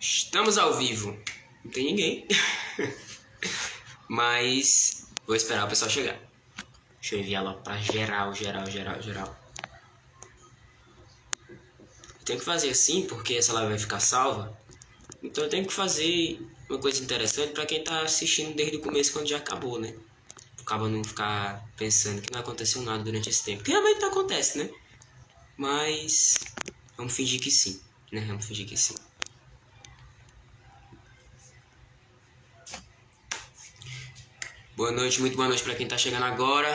Estamos ao vivo. Não tem ninguém. Mas vou esperar o pessoal chegar. Deixa eu enviar logo pra geral. Eu tenho que fazer assim porque essa live vai ficar salva. Então eu tenho que fazer uma coisa interessante pra quem tá assistindo desde o começo quando já acabou, né? Acaba não ficar pensando que não aconteceu nada durante esse tempo. Que realmente não acontece, né? Mas vamos fingir que sim, né? Vamos fingir que sim. Boa noite, muito boa noite para quem tá chegando agora.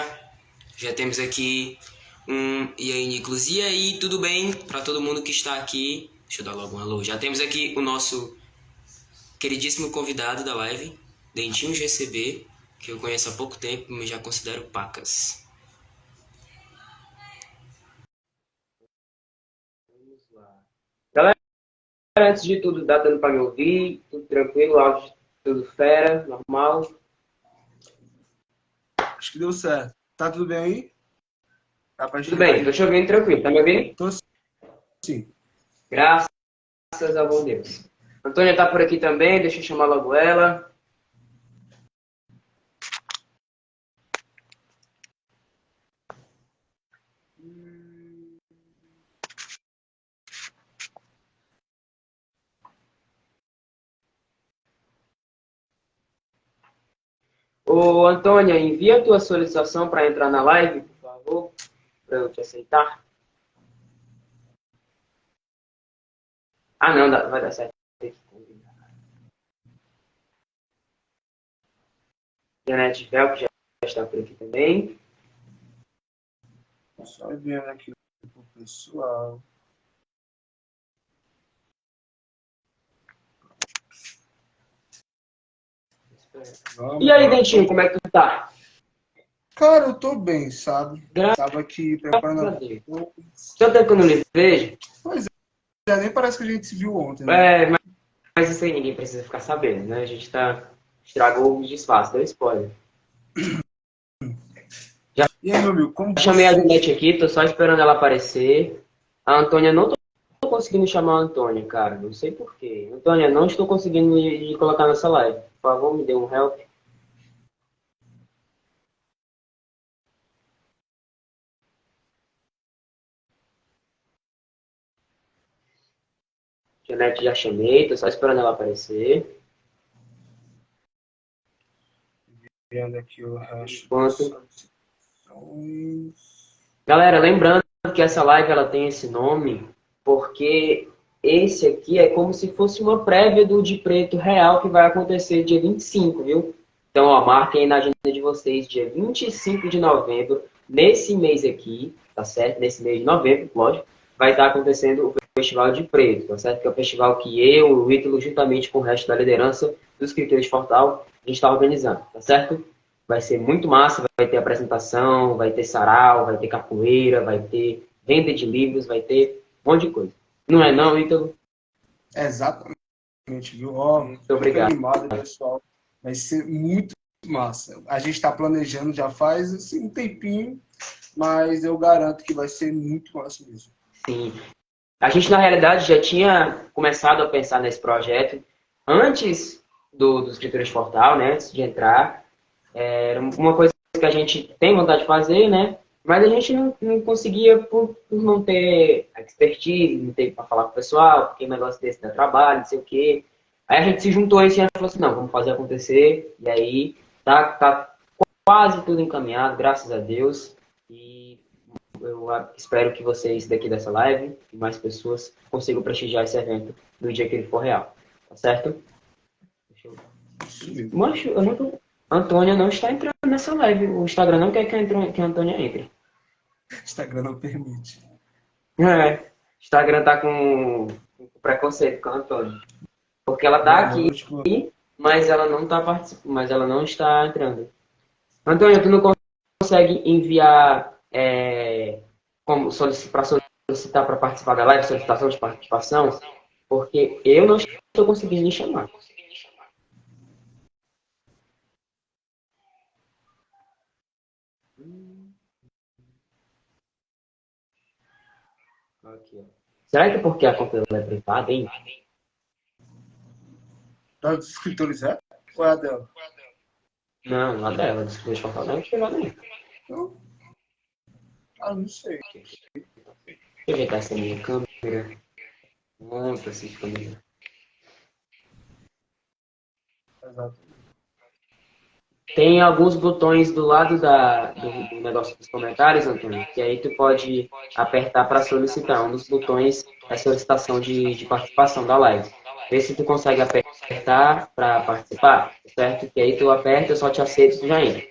Já temos aqui E aí, Nicolas? E aí, tudo bem? Para todo mundo que está aqui. Deixa eu dar logo um alô. Já temos aqui o nosso queridíssimo convidado da live, Dentinho GCB, que eu conheço há pouco tempo, mas já considero pacas. Vamos lá. Galera, antes de tudo, dá dando para me ouvir? Tudo tranquilo? Áudio tudo fera? Normal? Acho que deu certo. Tá tudo bem aí? Dá pra Tudo gente bem, tô te ouvindo tranquilo. Tá me ouvindo? Tô sim. Graças ao bom Deus. Antônia tá por aqui também, deixa eu chamar logo ela. Ô, Antônia, envia a tua solicitação para entrar na live, por favor, para eu te aceitar. Ah, não, vai dar certo. Janet Vel, que já está por aqui também. Só vendo aqui pro pessoal. E Vamos, aí, vamos. Dentinho, como é que tu tá? Cara, eu tô bem, sabe? Graças Tava aqui a preparando. Deus. Tanto tempo que eu não lhe vejo, Pois é, nem parece que a gente se viu ontem, né? mas isso aí ninguém precisa ficar sabendo, né? A gente estragou o disfarce, deu spoiler. Já E aí, meu amigo, como chamei a você. Janete aqui, tô só esperando ela aparecer. A Antônia, não tô conseguindo chamar a Antônia, cara. Não sei porquê. Antônia, não estou conseguindo me colocar nessa live. Por favor, me dê um help. Janete já chamei, tô só esperando ela aparecer. Vendo aqui o resto das Enquanto... solicitações. Galera, lembrando que essa live ela tem esse nome porque esse aqui é como se fosse uma prévia do de preto real que vai acontecer dia 25, viu? Então, ó, marquem aí na agenda de vocês, dia 25 de novembro, nesse mês aqui, tá certo? Nesse mês de novembro, lógico, vai estar acontecendo o Festival de Preto, tá certo? Que é o festival que eu, o Ítalo, juntamente com o resto da liderança dos escritores de Fortal, a gente está organizando, tá certo? Vai ser muito massa, vai ter apresentação, vai ter sarau, vai ter capoeira, vai ter venda de livros, vai ter um monte de coisa. Não é não, Ítalo? Exatamente, viu? Ó, Muito fica obrigado. animado, pessoal. Vai ser muito massa. A gente tá planejando já faz assim, um tempinho, mas eu garanto que vai ser muito massa mesmo. Sim. A gente, na realidade, já tinha começado a pensar nesse projeto antes dos escritores de Fortal, né? Antes de entrar. Era uma coisa que a gente tem vontade de fazer, né? Mas a gente não conseguia por não ter expertise, não ter para falar com o pessoal, porque negócio desse dá trabalho, não sei o quê. Aí a gente se juntou e falou assim, não, vamos fazer acontecer. E aí tá quase tudo encaminhado, graças a Deus. E eu espero que vocês daqui dessa live e mais pessoas consigam prestigiar esse evento no dia que ele for real. Tá certo? Deixa eu... Isso mesmo. Mancho, eu não tô... Antônia não está entrando nessa live. O Instagram não quer que a Antônia entre. Instagram não permite. É. O Instagram tá com preconceito com a Antônia. Porque ela tá Boa aqui, noite, boa mas ela não tá participando, mas ela não está entrando. Antônia, tu não consegue enviar como para solicitar para participar da live, solicitação de participação? Porque eu não estou conseguindo me chamar. Aqui, ó. Será que é porque a conta dela é privada, hein? dos escritores é? Ou é a dela? Não, a dela, dos escritores de Fortal, não é nada não. Não? Ah, não sei. Deixa eu ajeitar essa minha câmera. Muito assim, fica melhor. Exato. Tem alguns botões do lado do negócio dos comentários, Antônio, que aí tu pode apertar para solicitar. Um dos botões é solicitação de participação da live. Vê se tu consegue apertar para participar, certo? Que aí tu aperta, eu só te aceito e tu já entra.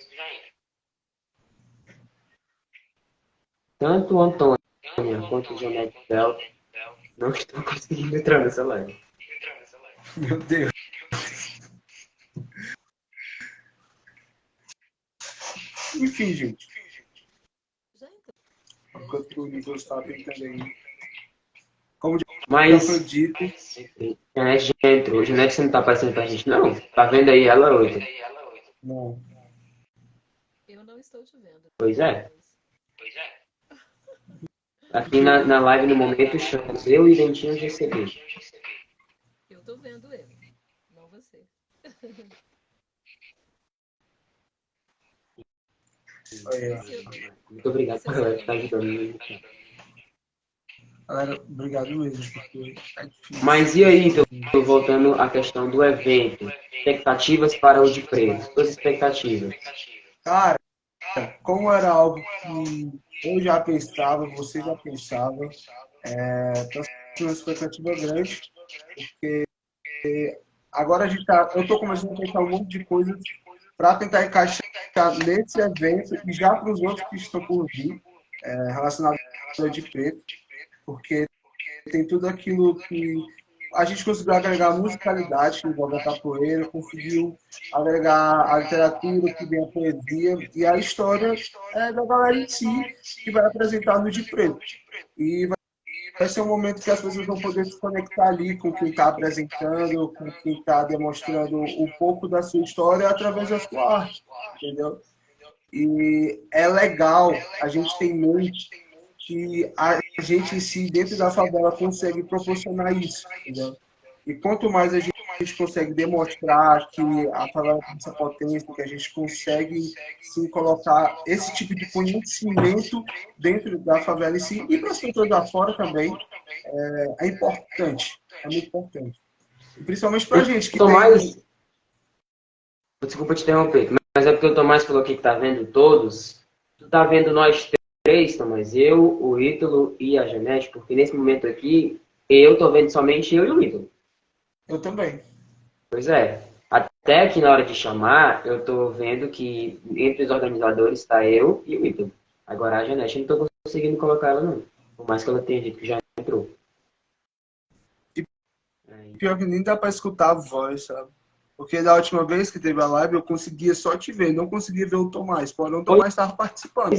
Tanto o Antônio quanto o Janete Bel não estão conseguindo entrar nessa live. Meu Deus. Enfim, gente. Enquanto o Nicolas está tentando aí. Como já foi Mas dito. Janete já entrou. Janete, você não tá aparecendo pra gente, não? Tá vendo aí ela, outra? Não. Eu não estou te vendo. Pois é. Aqui na live no momento chamamos eu e Dentinho GCB. Eu tô vendo ele, não você. Muito obrigado por ela estar ajudando. Galera, obrigado mesmo, porque é difícil. Mas e aí, tô voltando à questão do evento. Expectativas para o de preto. Suas expectativas. Cara, como era algo que eu já pensava, você já pensava, tá sendo uma expectativa grande, porque agora eu estou começando a pensar um monte de coisas para tentar encaixar nesse evento e já para os outros que estão por vir, relacionados ao de preto, porque tem tudo aquilo que a gente conseguiu agregar a musicalidade, que envolve a capoeira, conseguiu agregar a literatura, que vem a poesia, e a história da galera em si, que vai apresentar no de preto. E vai ser um momento que as pessoas vão poder se conectar ali com quem está apresentando, com quem está demonstrando um pouco da sua história através da sua arte, entendeu? E é legal a gente ter em mente que a gente em si, dentro da favela, consegue proporcionar isso, entendeu? E quanto mais a gente consegue demonstrar que a favela tem essa potência, que a gente consegue, sim, colocar esse tipo de conhecimento dentro da favela em si, e para as pessoas lá fora também, é importante, é muito importante. E principalmente para a gente que tem... Desculpa te interromper, mas é porque o Tomás falou aqui que tá vendo todos. Tu tá vendo nós três, Tomás, eu, o Ítalo e a Janete, porque nesse momento aqui, eu tô vendo somente eu e o Ítalo. Eu também. Pois é. Até aqui na hora de chamar, eu tô vendo que entre os organizadores está eu e o Ítalo. Agora a Janete, eu não tô conseguindo colocar ela, não. Por mais que ela tenha dito que já entrou. Pior que nem dá para escutar a voz, sabe? Porque da última vez que teve a live, eu conseguia só te ver, não conseguia ver o Tomás. Porém, o Tomás estava participando.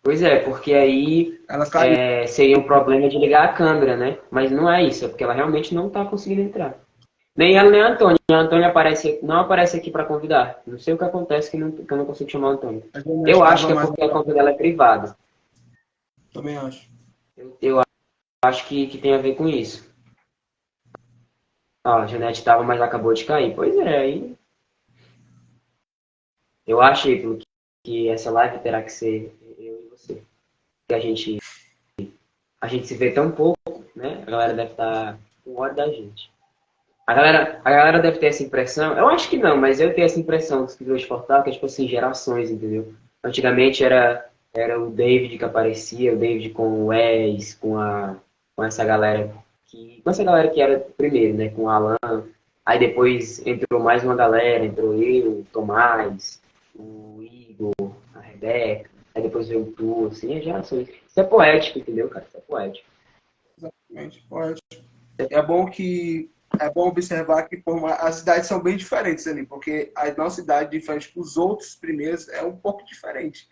Pois é, porque aí Ela caiu. seria um problema de ligar a câmera, né? Mas não é isso, é porque ela realmente não tá conseguindo entrar. Nem ela, nem a Antônia. A Antônia não aparece aqui para convidar. Não sei o que acontece que eu não consigo chamar a Antônia. Eu acho que é porque a conta dela é privada. Também acho. Eu acho que tem a ver com isso. Ó, a Janete estava, mas acabou de cair. Pois é, aí. Eu acho, Ítalo, que essa live terá que ser eu e você. Porque a gente se vê tão pouco, né? A galera deve estar com ódio da gente. A galera deve ter essa impressão. Eu acho que não, mas eu tenho essa impressão dos criadores de portal, que é tipo assim, gerações, entendeu? Antigamente era o David que aparecia, o David com o Wes, com essa galera com essa galera que era primeiro, né? Com o Alan. Aí depois entrou mais uma galera, entrou eu, o Tomás, o Igor, a Rebeca, aí depois veio o Tu, assim, as gerações. Isso é poético, entendeu, cara? Isso é poético. Exatamente, poético. É bom observar que as idades são bem diferentes ali, porque a nossa idade, diferente dos outros primeiros, é um pouco diferente.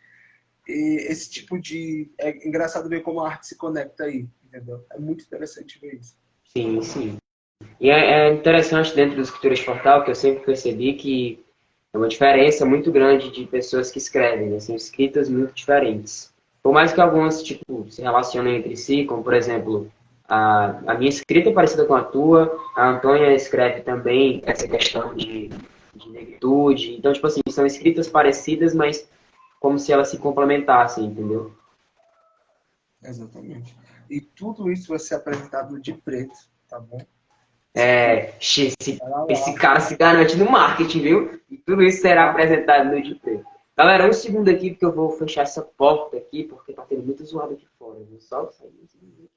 E esse tipo de... É engraçado ver como a arte se conecta aí, entendeu? É muito interessante ver isso. Sim, sim. E é interessante dentro do Escrituras Portal que eu sempre percebi que é uma diferença muito grande de pessoas que escrevem, né? São escritas muito diferentes. Por mais que algumas, tipo, se relacionem entre si, como, por exemplo, a minha escrita é parecida com a tua, a Antônia escreve também essa questão de negritude. Então, tipo assim, são escritas parecidas, mas como se elas se complementassem, entendeu? Exatamente. E tudo isso vai ser apresentado de preto, tá bom? Esse cara se garante no marketing, viu? E tudo isso será apresentado no de preto. Galera, um segundo aqui, porque eu vou fechar essa porta aqui, porque tá tendo muito zoado aqui fora. Eu vou só sair um segundo.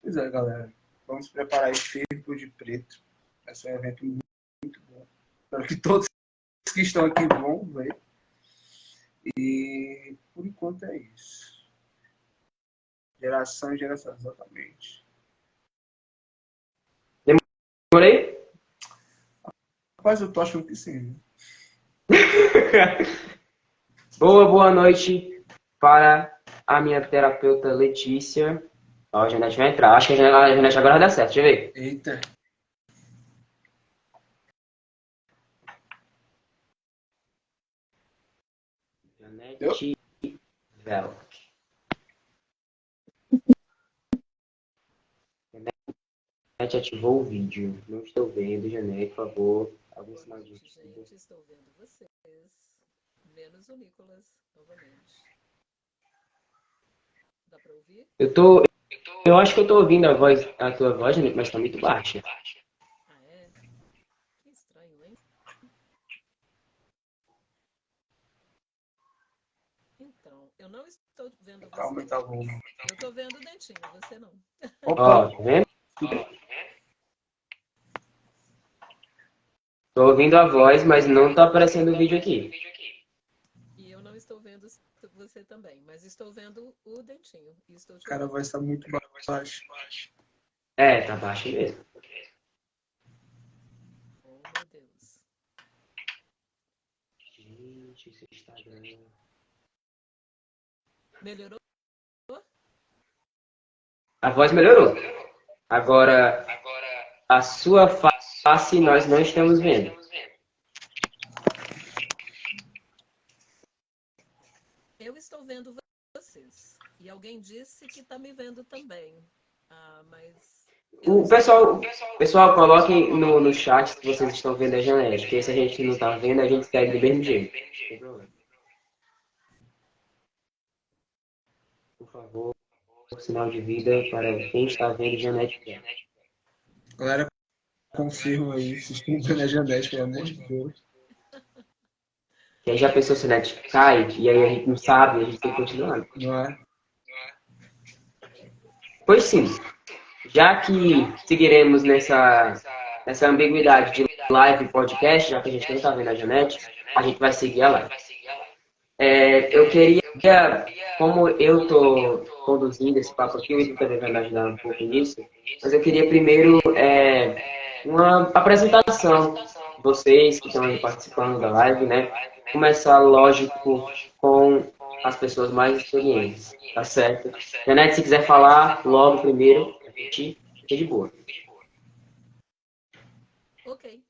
Pois é, galera. Vamos preparar esse tempo de preto. Vai ser um evento muito bom. Espero que todos que estão aqui vão ver. E por enquanto é isso. Geração em geração, exatamente. Demorei? Rapaz, eu tô achando que sim. Boa noite para a minha terapeuta Letícia. Ó, a Janete vai entrar. Acho que a Janete agora vai dar certo. Deixa eu ver. Eita. Janete Velk. Janete ativou o vídeo. Não estou vendo, Janete, por favor. Algum sinal de... Gente, estou vendo vocês. Menos o Nicolas, novamente. Dá pra ouvir? Eu acho que eu tô ouvindo a tua voz, Janete, mas tá muito baixa. Ah, é? Que estranho, hein? Então, eu não estou vendo você. Aumentar o volume. Eu tô vendo o Dentinho, você não. Ó, tá vendo? Tô ouvindo a voz, mas não tá aparecendo o vídeo aqui. E eu não estou vendo você também, mas estou vendo o Dentinho. E estou te Cara, vai estar muito baixo. Tá baixo mesmo. Oh, meu Deus. Gente, esse Instagram... Melhorou? A voz melhorou. Agora, a sua face nós não estamos vendo. Eu estou vendo vocês. E alguém disse que está me vendo também. Ah, mas... O pessoal coloque no chat se vocês estão vendo a Janete, porque se a gente não tá vendo, a gente segue do mesmo jeito. Não tem problema. Por favor, sinal de vida para quem está vendo Janete. Galera, confirma aí se estão vendo a Janete, pelo amor de Deus. Que aí já pensou se a net cai, e aí a gente não sabe, a gente tem que continuar. Não é? Pois sim, já que seguiremos nessa ambiguidade de live e podcast, já que a gente não está vendo a Janete, a gente vai seguir a live. Eu queria, como eu estou conduzindo esse papo aqui, o Ito também vai me ajudar um pouco nisso, mas eu queria primeiro uma apresentação de vocês que estão aí participando da live, né? Começar, lógico, com as pessoas mais experientes, tá certo? Janete, se quiser falar logo primeiro, a gente fica de boa. Ok.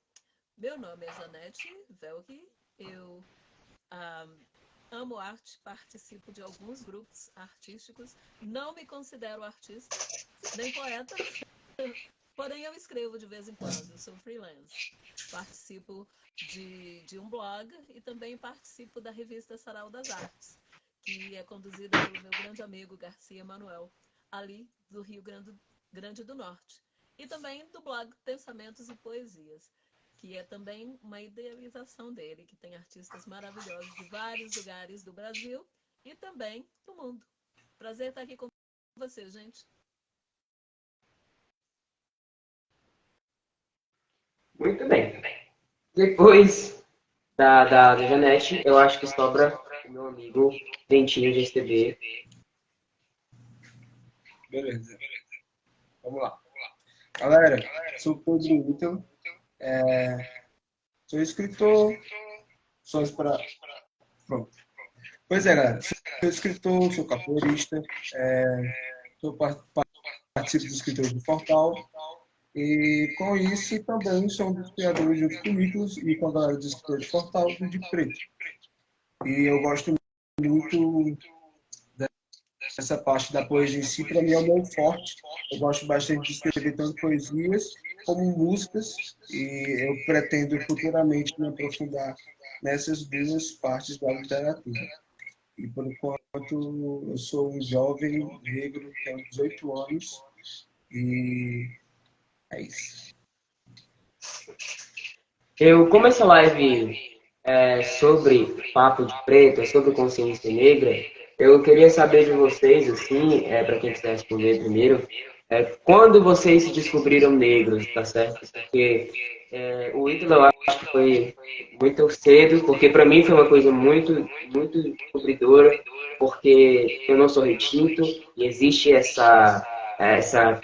Meu nome é Janete Velke. Eu amo arte, participo de alguns grupos artísticos. Não me considero artista, nem poeta, porém eu escrevo de vez em quando. Eu sou freelance. Participo de um blog e também participo da revista Sarau das Artes, que é conduzida pelo meu grande amigo Garcia Manuel, ali do Rio Grande do Norte. E também do blog Pensamentos e Poesias, que é também uma idealização dele, que tem artistas maravilhosos de vários lugares do Brasil e também do mundo. Prazer estar aqui com você, gente. Muito bem. Depois da Janete, eu acho que sobra o meu amigo Dentinho de STB. Beleza. Vamos lá. Galera, sou o Pedro Ítalo. Sou escritor. Pronto. Pois é, galera. Sou escritor, sou capoeirista. Participo dos escritores do Portal. E com isso também sou um dos criadores junto com o Nicolas e com a galera dos escritores do Portal do de Preto. E eu gosto muito essa parte da poesia em si, para mim é o meu forte. Eu gosto bastante de escrever tanto poesias como músicas e eu pretendo futuramente me aprofundar nessas duas partes da literatura. E por enquanto eu sou um jovem negro, tenho 18 anos e é isso. Como essa live é sobre papo de preto, é sobre consciência negra, eu queria saber de vocês, assim, para quem quiser responder primeiro, quando vocês se descobriram negros, tá certo? Porque o Ítalo, eu acho que foi muito cedo, porque para mim foi uma coisa muito, muito descobridora, porque eu não sou retinto e existe essa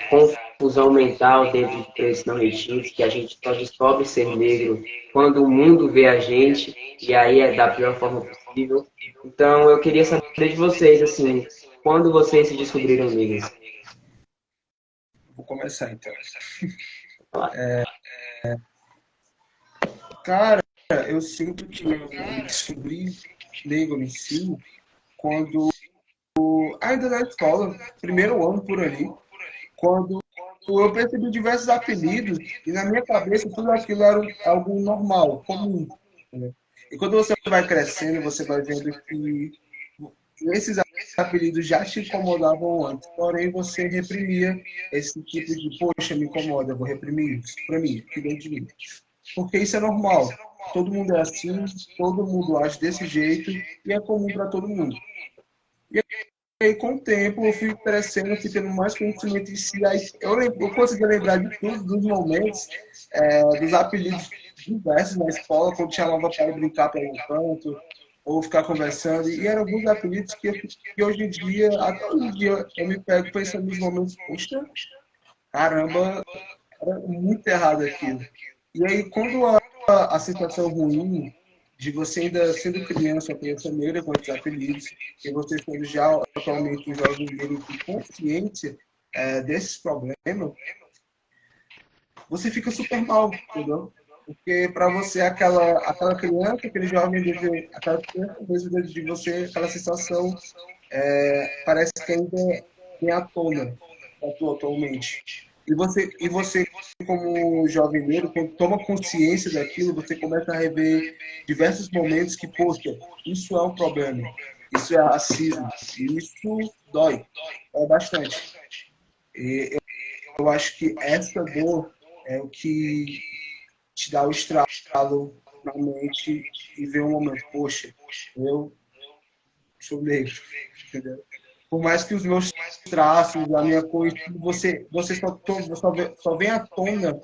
confusão mental dentro de pretos não retintos, que a gente só descobre ser negro quando o mundo vê a gente, e aí é da pior forma possível. Então, eu queria saber de vocês, assim, quando vocês se descobriram negros? Vou começar então. Cara, eu sinto que eu descobri negro em si quando, ainda na escola, primeiro ano por ali, quando eu percebi diversos apelidos e na minha cabeça tudo aquilo era algo normal, comum. Né? E quando você vai crescendo, você vai vendo que esses apelidos já te incomodavam antes, porém você reprimia esse tipo de, poxa, me incomoda, eu vou reprimir isso para mim, aqui dentro de mim. Porque isso é normal. Todo mundo é assim, todo mundo age desse jeito e é comum para todo mundo. E aí, com o tempo, eu fui crescendo, eu fui tendo mais conhecimento em si. Aí, eu consegui lembrar de todos os momentos, dos apelidos diversos na escola, quando chamava para ir brincar para um canto, ou ficar conversando. E eram alguns apelidos que hoje em dia, até hoje em dia, eu me pego pensando nos momentos, poxa, caramba, era muito errado aquilo. E aí, quando a sensação ruim de você ainda sendo criança, criança negra com esses apelidos, e você sendo já atualmente um jovem negro com consciência desses problemas, você fica super mal, entendeu? Porque para você, aquela criança, aquele jovem, aquela criança mesmo dentro de você, aquela sensação parece que ainda tem à tona atualmente. E você, como jovem negro, quando toma consciência daquilo, você começa a rever diversos momentos que, poxa, isso é um problema, isso é racismo, e isso dói bastante. E eu acho que essa dor é o que te dá o estralo na mente e ver um momento, poxa, eu sou negro, entendeu? Por mais que os meus traços, a minha cor, você só vem à tona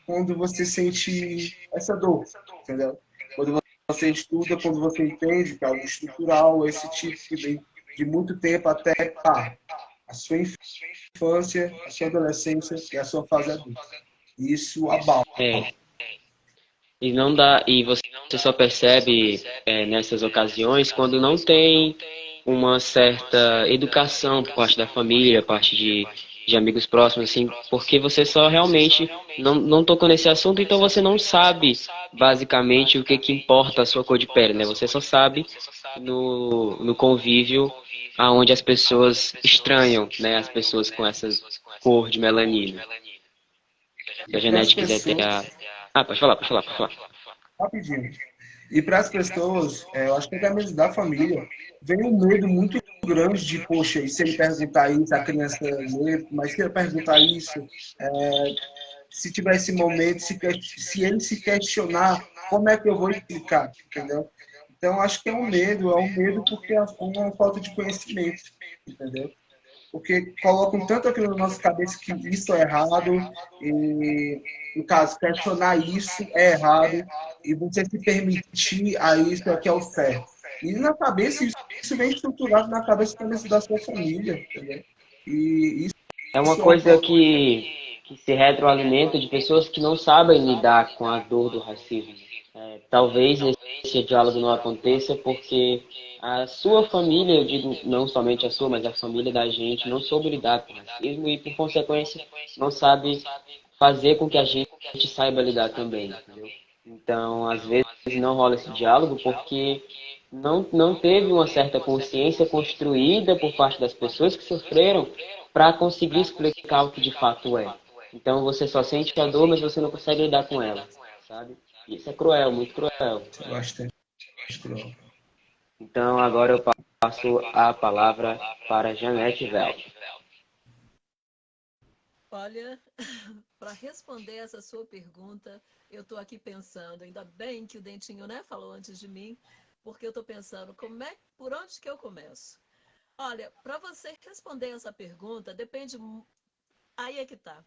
quando você sente essa dor, entendeu? Quando você estuda, quando você entende que é algo estrutural, esse tipo que vem de muito tempo até a sua infância, a sua adolescência e a sua fase adulta. Isso abala. E não dá, e você só percebe nessas ocasiões quando não tem uma certa educação por parte da família, por parte de amigos próximos, assim, porque você só realmente não tocou nesse assunto, então você não sabe basicamente o que importa a sua cor de pele, né? Você só sabe no convívio aonde as pessoas estranham, né? As pessoas com essa cor de melanina. Se a Para as genética quiser ter pessoas, a... Ah, pode falar. rapidinho. E para as pessoas, eu acho que até mesmo da família, vem um medo muito grande de, poxa, e se ele perguntar isso, a criança lê, mas se ele perguntar isso, se tiver esse momento, se ele se questionar, como é que eu vou explicar, entendeu? Então, acho que é um medo porque é uma falta de conhecimento, entendeu? Porque colocam tanto aquilo na nossa cabeça que isso é errado, e, no caso, questionar isso é errado, e você se permitir a isso é que é o certo. E na cabeça, isso vem estruturado na cabeça também da sua família, entendeu? E É uma isso é um coisa problema. que se retroalimenta de pessoas que não sabem lidar com a dor do racismo. Talvez esse diálogo não aconteça porque a sua família, eu digo não somente a sua, mas a família da gente, não soube lidar com o racismo e, por consequência, não sabe fazer com que a gente saiba lidar também, entendeu? Então, às vezes não rola esse diálogo porque não teve uma certa consciência construída por parte das pessoas que sofreram para conseguir explicar o que de fato é. Então você só sente a dor, mas você não consegue lidar com ela, sabe? Isso é cruel, muito cruel. Bastante cruel. Então agora eu passo a palavra para Janete Vel. Olha, para responder essa sua pergunta, eu estou aqui pensando, ainda bem que o Dentinho, né, falou antes de mim, porque eu estou pensando, por onde que eu começo? Olha, para você responder essa pergunta, depende. Aí é que tá.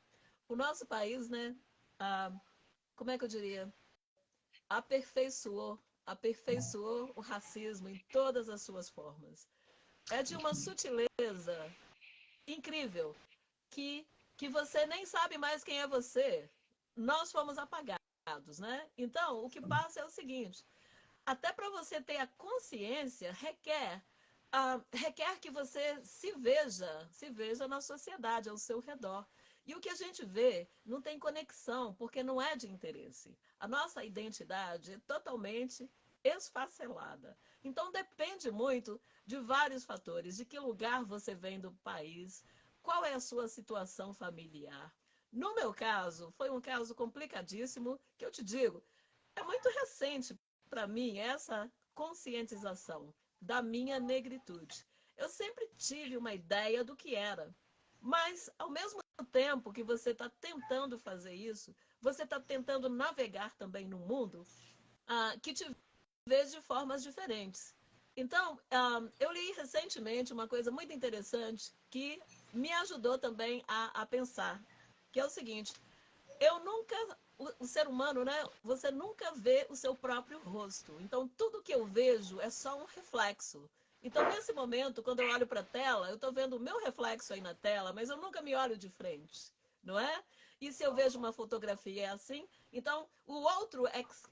O nosso país, né? Ah, como é que eu diria? Aperfeiçoou o racismo em todas as suas formas. É de uma sutileza incrível que, que você nem sabe mais quem é você. Nós fomos apagados, né? Então, o que passa é o seguinte: até para você ter a consciência, requer que você se veja na sociedade ao seu redor. E o que a gente vê não tem conexão, porque não é de interesse. A nossa identidade é totalmente esfacelada. Então depende muito de vários fatores, de que lugar você vem do país, qual é a sua situação familiar. No meu caso, foi um caso complicadíssimo, que eu te digo, é muito recente para mim essa conscientização da minha negritude. Eu sempre tive uma ideia do que era, mas ao mesmo tempo que você está tentando fazer isso, você está tentando navegar também no mundo que te vê de formas diferentes. Então, eu li recentemente uma coisa muito interessante que me ajudou também a pensar, que é o seguinte: eu nunca, o ser humano, né? Você nunca vê o seu próprio rosto. Então, tudo que eu vejo é só um reflexo. Então, nesse momento, quando eu olho para a tela, eu estou vendo o meu reflexo aí na tela, mas eu nunca me olho de frente, não é? E se eu vejo uma fotografia é assim, então o outro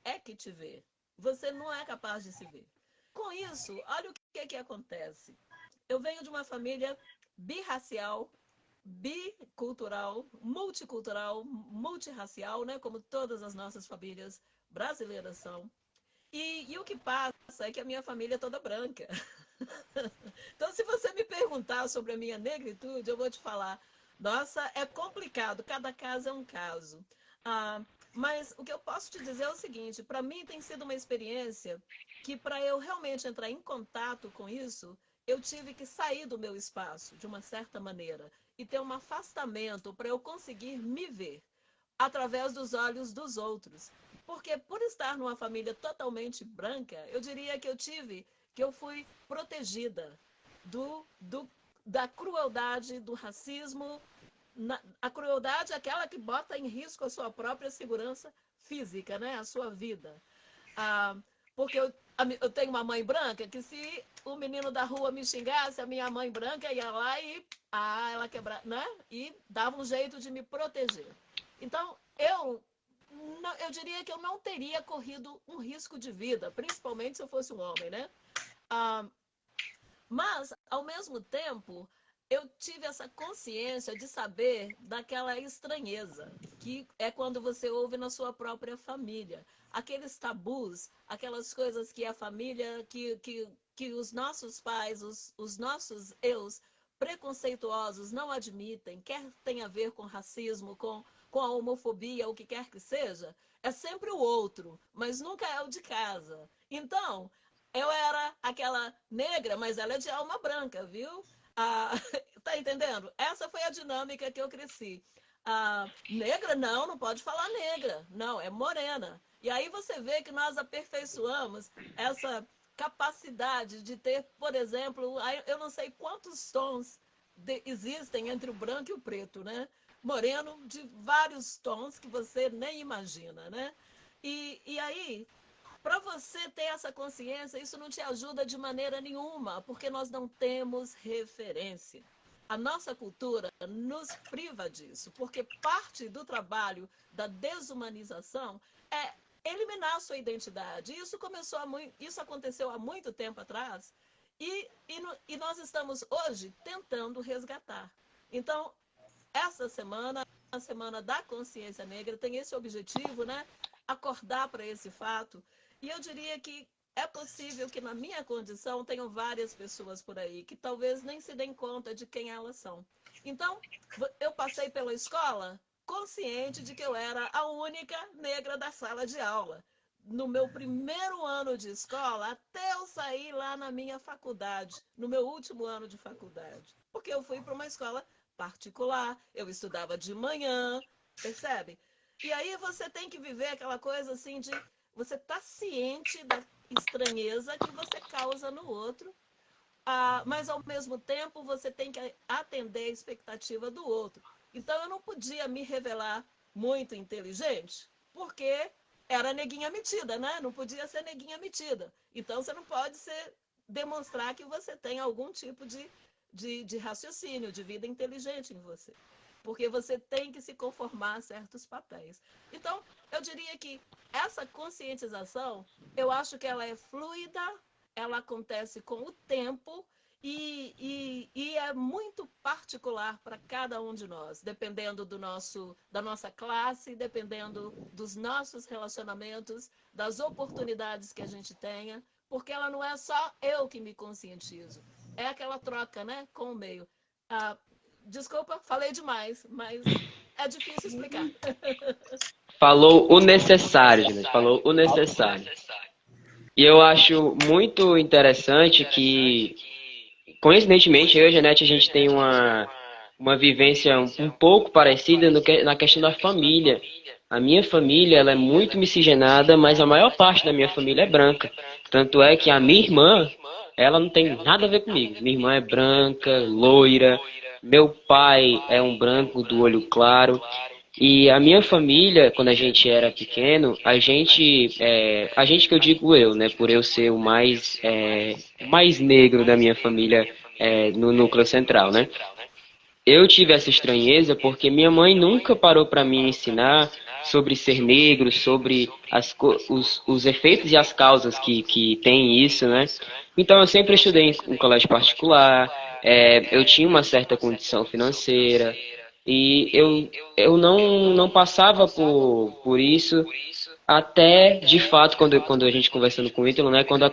é que te vê. Você não é capaz de se ver. Com isso, olha o que acontece. Eu venho de uma família birracial, bicultural, multicultural, multirracial, né? Como todas as nossas famílias brasileiras são. E o que passa é que a minha família é toda branca. Então, se você me perguntar sobre a minha negritude, eu vou te falar: nossa, é complicado, cada caso é um caso. Ah, mas o que eu posso te dizer é o seguinte: para mim tem sido uma experiência que, para eu realmente entrar em contato com isso, eu tive que sair do meu espaço, de uma certa maneira, e ter um afastamento para eu conseguir me ver através dos olhos dos outros. Porque por estar numa família totalmente branca, eu diria que eu fui protegida do, do, da crueldade, do racismo. A crueldade é aquela que bota em risco a sua própria segurança física, né? A sua vida. Ah, porque eu tenho uma mãe branca que, se o menino da rua me xingasse, a minha mãe branca ia lá e ela quebrava, né? E dava um jeito de me proteger. Então, eu diria que eu não teria corrido um risco de vida, principalmente se eu fosse um homem, né? Ah, mas, ao mesmo tempo, eu tive essa consciência de saber daquela estranheza, que é quando você ouve na sua própria família. Aqueles tabus, aquelas coisas que a família, que os nossos pais, os nossos eus preconceituosos não admitem, quer tenha a ver com racismo, com a homofobia, o que quer que seja, é sempre o outro, mas nunca é o de casa. Então, eu era aquela negra, mas ela é de alma branca, viu? Ah, tá entendendo? Essa foi a dinâmica que eu cresci. Negra, não, não pode falar negra. Não, é morena. E aí você vê que nós aperfeiçoamos essa capacidade de ter, por exemplo, eu não sei quantos tons existem entre o branco e o preto, né? Moreno de vários tons que você nem imagina, né? E aí para você ter essa consciência, isso não te ajuda de maneira nenhuma, porque nós não temos referência. A nossa cultura nos priva disso, porque parte do trabalho da desumanização é eliminar a sua identidade. Isso aconteceu há muito tempo atrás e nós estamos hoje tentando resgatar. Então, essa semana, a Semana da Consciência Negra, tem esse objetivo, né? Acordar para esse fato. E eu diria que é possível que na minha condição tenham várias pessoas por aí que talvez nem se deem conta de quem elas são. Então, eu passei pela escola consciente de que eu era a única negra da sala de aula. No meu primeiro ano de escola, até eu sair lá na minha faculdade, no meu último ano de faculdade. Porque eu fui para uma escola particular, eu estudava de manhã, percebe? E aí você tem que viver aquela coisa assim de você tá ciente da estranheza que você causa no outro, mas ao mesmo tempo você tem que atender a expectativa do outro. Então eu não podia me revelar muito inteligente, porque era neguinha metida, né? Não podia ser neguinha metida. Então você não pode demonstrar que você tem algum tipo de raciocínio, de vida inteligente em você. Porque você tem que se conformar a certos papéis. Então, eu diria que essa conscientização, eu acho que ela é fluida, ela acontece com o tempo e é muito particular para cada um de nós, dependendo da nossa classe, dependendo dos nossos relacionamentos, das oportunidades que a gente tenha, porque ela não é só eu que me conscientizo, é aquela troca, né, com o meio. Desculpa, falei demais, mas é difícil explicar. Falou o necessário, gente. Falou o necessário. E eu acho muito interessante que, coincidentemente, eu e a Janete, a gente tem uma vivência um pouco parecida na questão da família. A minha família, ela é muito miscigenada, mas a maior parte da minha família é branca. Tanto é que a minha irmã, ela não tem nada a ver comigo. Minha irmã é branca, loira. Meu pai é um branco do olho claro. E a minha família, quando a gente era pequeno, a gente que eu digo eu, né, por eu ser o mais negro da minha família, no núcleo central, né? Eu tive essa estranheza porque minha mãe nunca parou para me ensinar sobre ser negro, sobre os efeitos e as causas que tem isso, né? Então eu sempre estudei em um colégio particular, eu tinha uma certa condição financeira e eu não passava por isso até, de fato, quando a gente conversando com o Ítalo, né, quando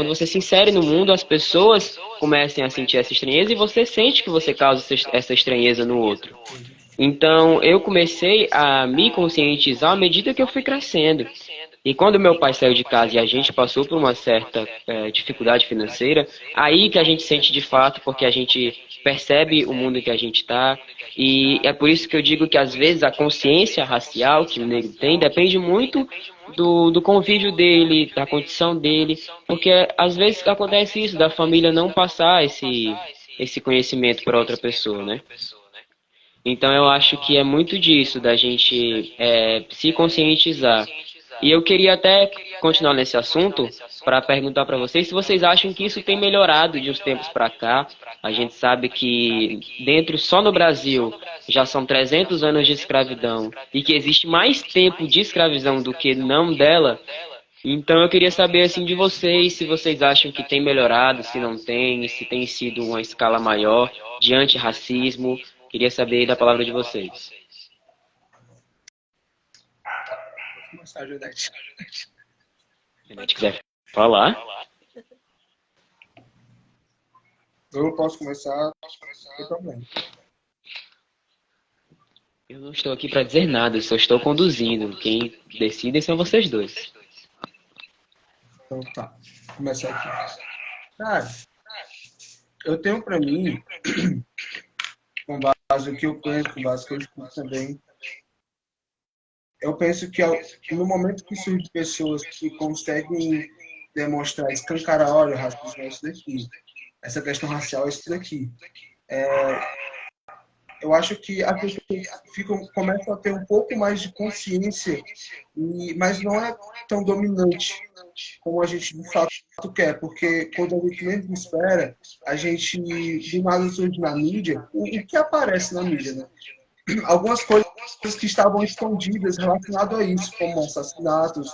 você se insere no mundo, as pessoas começam a sentir essa estranheza e você sente que você causa essa estranheza no outro. Então, eu comecei a me conscientizar à medida que eu fui crescendo. E quando meu pai saiu de casa e a gente passou por uma certa dificuldade financeira, aí que a gente sente de fato, porque a gente percebe o mundo que a gente está. E é por isso que eu digo que às vezes a consciência racial que o negro tem depende muito do convívio dele, da condição dele, porque às vezes acontece isso, da família não passar esse conhecimento para outra pessoa, né? Então eu acho que é muito disso, da gente se conscientizar. E eu queria até continuar nesse assunto para perguntar para vocês se vocês acham que isso tem melhorado de uns tempos para cá. A gente sabe que só no Brasil já são 300 anos de escravidão e que existe mais tempo de escravidão do que não dela. Então eu queria saber assim de vocês, se vocês acham que tem melhorado, se não tem, se tem sido uma escala maior de antirracismo. Queria saber da palavra de vocês. Vou começar, Judete. Se a gente quiser falar. Eu posso começar, eu também. Eu não estou aqui para dizer nada, eu só estou conduzindo. Quem decide são vocês dois. Então tá, vou começar aqui. Cara, eu tenho para mim, com base no que eu penso, com base no que eu escuto também, eu penso que no momento que surgem pessoas que conseguem demonstrar, escancarar, olha, o racismo é isso daqui, essa questão racial é isso daqui, eu acho que as pessoas começam a ter um pouco mais de consciência, mas não é tão dominante como a gente de fato quer, porque quando a gente menos espera, a gente do nada surge na mídia, o que aparece na mídia, né? Algumas coisas que estavam escondidas relacionadas a isso, como assassinatos,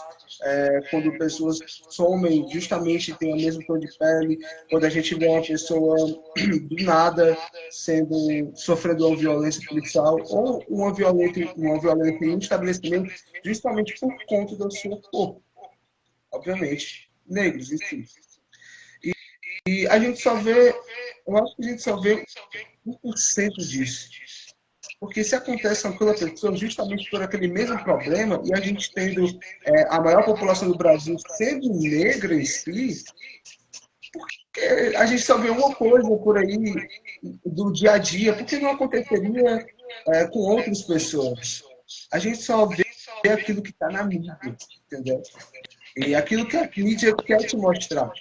quando pessoas somem justamente tem o mesmo tom de pele, quando a gente vê uma pessoa do nada sofrendo uma violência policial ou uma violência em um estabelecimento justamente por conta do seu corpo, obviamente. negros em si. E a gente só vê, eu acho que a gente só vê 1% disso. Porque se acontece com aquela pessoa justamente por aquele mesmo problema, e a gente tendo a maior população do Brasil sendo negra em si, a gente só vê uma coisa por aí do dia a dia, porque não aconteceria com outras pessoas. A gente só vê aquilo que está na mídia, entendeu? E aquilo que a mídia quer te mostrar.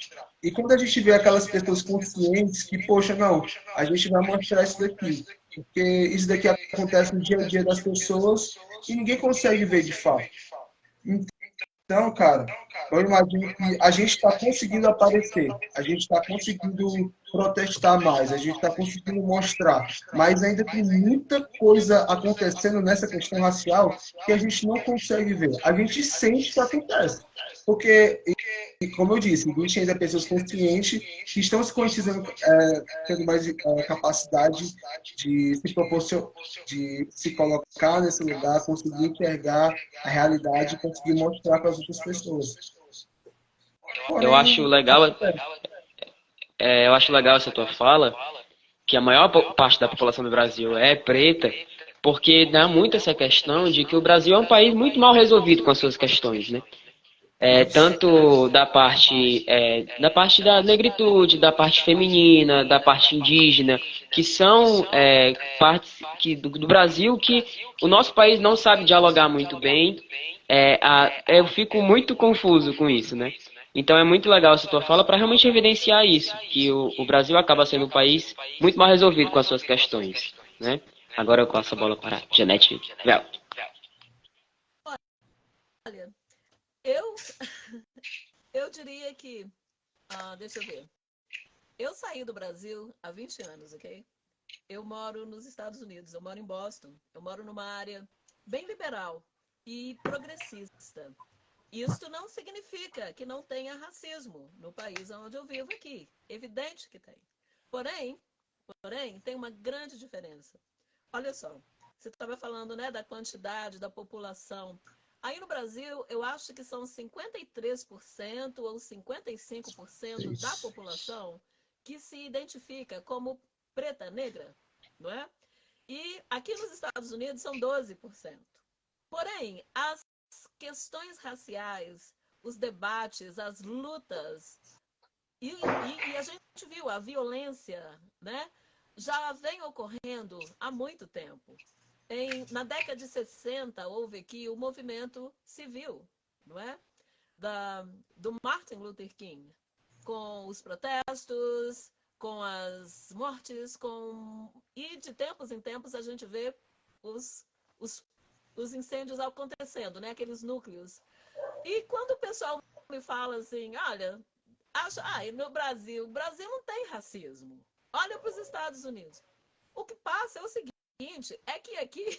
E quando a gente vê aquelas pessoas conscientes que, poxa, não, a gente vai mostrar isso daqui, porque isso daqui acontece no dia a dia das pessoas e ninguém consegue ver de fato. Então, cara, eu imagino que a gente está conseguindo aparecer, a gente está conseguindo protestar mais, a gente está conseguindo mostrar, mas ainda tem muita coisa acontecendo nessa questão racial que a gente não consegue ver. A gente sente que acontece. Porque, como eu disse, existe ainda pessoas conscientes que estão se conscientizando, tendo mais capacidade de se proporcionar, de se colocar nesse lugar, conseguir enxergar a realidade e conseguir mostrar para as outras pessoas. Eu acho Porém, legal, eu acho legal essa tua fala, que a maior parte da população do Brasil é preta, porque dá muito essa questão de que o Brasil é um país muito mal resolvido com as suas questões, né? Tanto da parte da negritude, da parte feminina, da parte indígena, que são partes do Brasil que o nosso país não sabe dialogar muito bem. Eu fico muito confuso com isso, né? Então é muito legal essa tua fala para realmente evidenciar isso, que o Brasil acaba sendo um país muito mal resolvido com as suas questões, né? Agora eu passo a bola para a Janete Vel. Olha, eu, eu diria que, deixa eu ver, eu saí do Brasil há 20 anos, ok? Eu moro nos Estados Unidos, eu moro em Boston, eu moro numa área bem liberal e progressista. Isto não significa que não tenha racismo no país onde eu vivo aqui. Evidente que tem. Porém, tem uma grande diferença. Olha só, você estava falando, né, da quantidade da população. Aí no Brasil, eu acho que são 53% ou 55% da isso. população que se identifica como preta, negra, não é? E aqui nos Estados Unidos são 12%. Porém, as questões raciais, os debates, as lutas, e a gente viu a violência, né? Já vem ocorrendo há muito tempo. Na década de 60, houve aqui o movimento civil, não é? Do Martin Luther King, com os protestos, com as mortes, e de tempos em tempos a gente vê os, os, os incêndios acontecendo, né? Aqueles núcleos. E quando o pessoal me fala assim, olha, no Brasil, o Brasil não tem racismo. Olha para os Estados Unidos. O que passa é o seguinte, é que aqui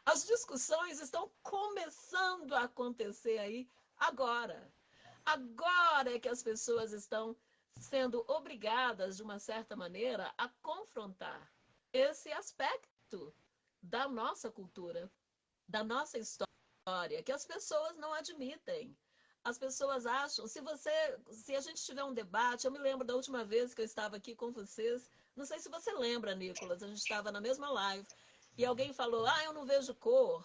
as discussões estão começando a acontecer aí agora. Agora é que as pessoas estão sendo obrigadas, de uma certa maneira, a confrontar esse aspecto da nossa cultura, da nossa história, que as pessoas não admitem. As pessoas acham, se a gente tiver um debate, eu me lembro da última vez que eu estava aqui com vocês, não sei se você lembra, Nicolas, a gente estava na mesma live, e alguém falou, eu não vejo cor,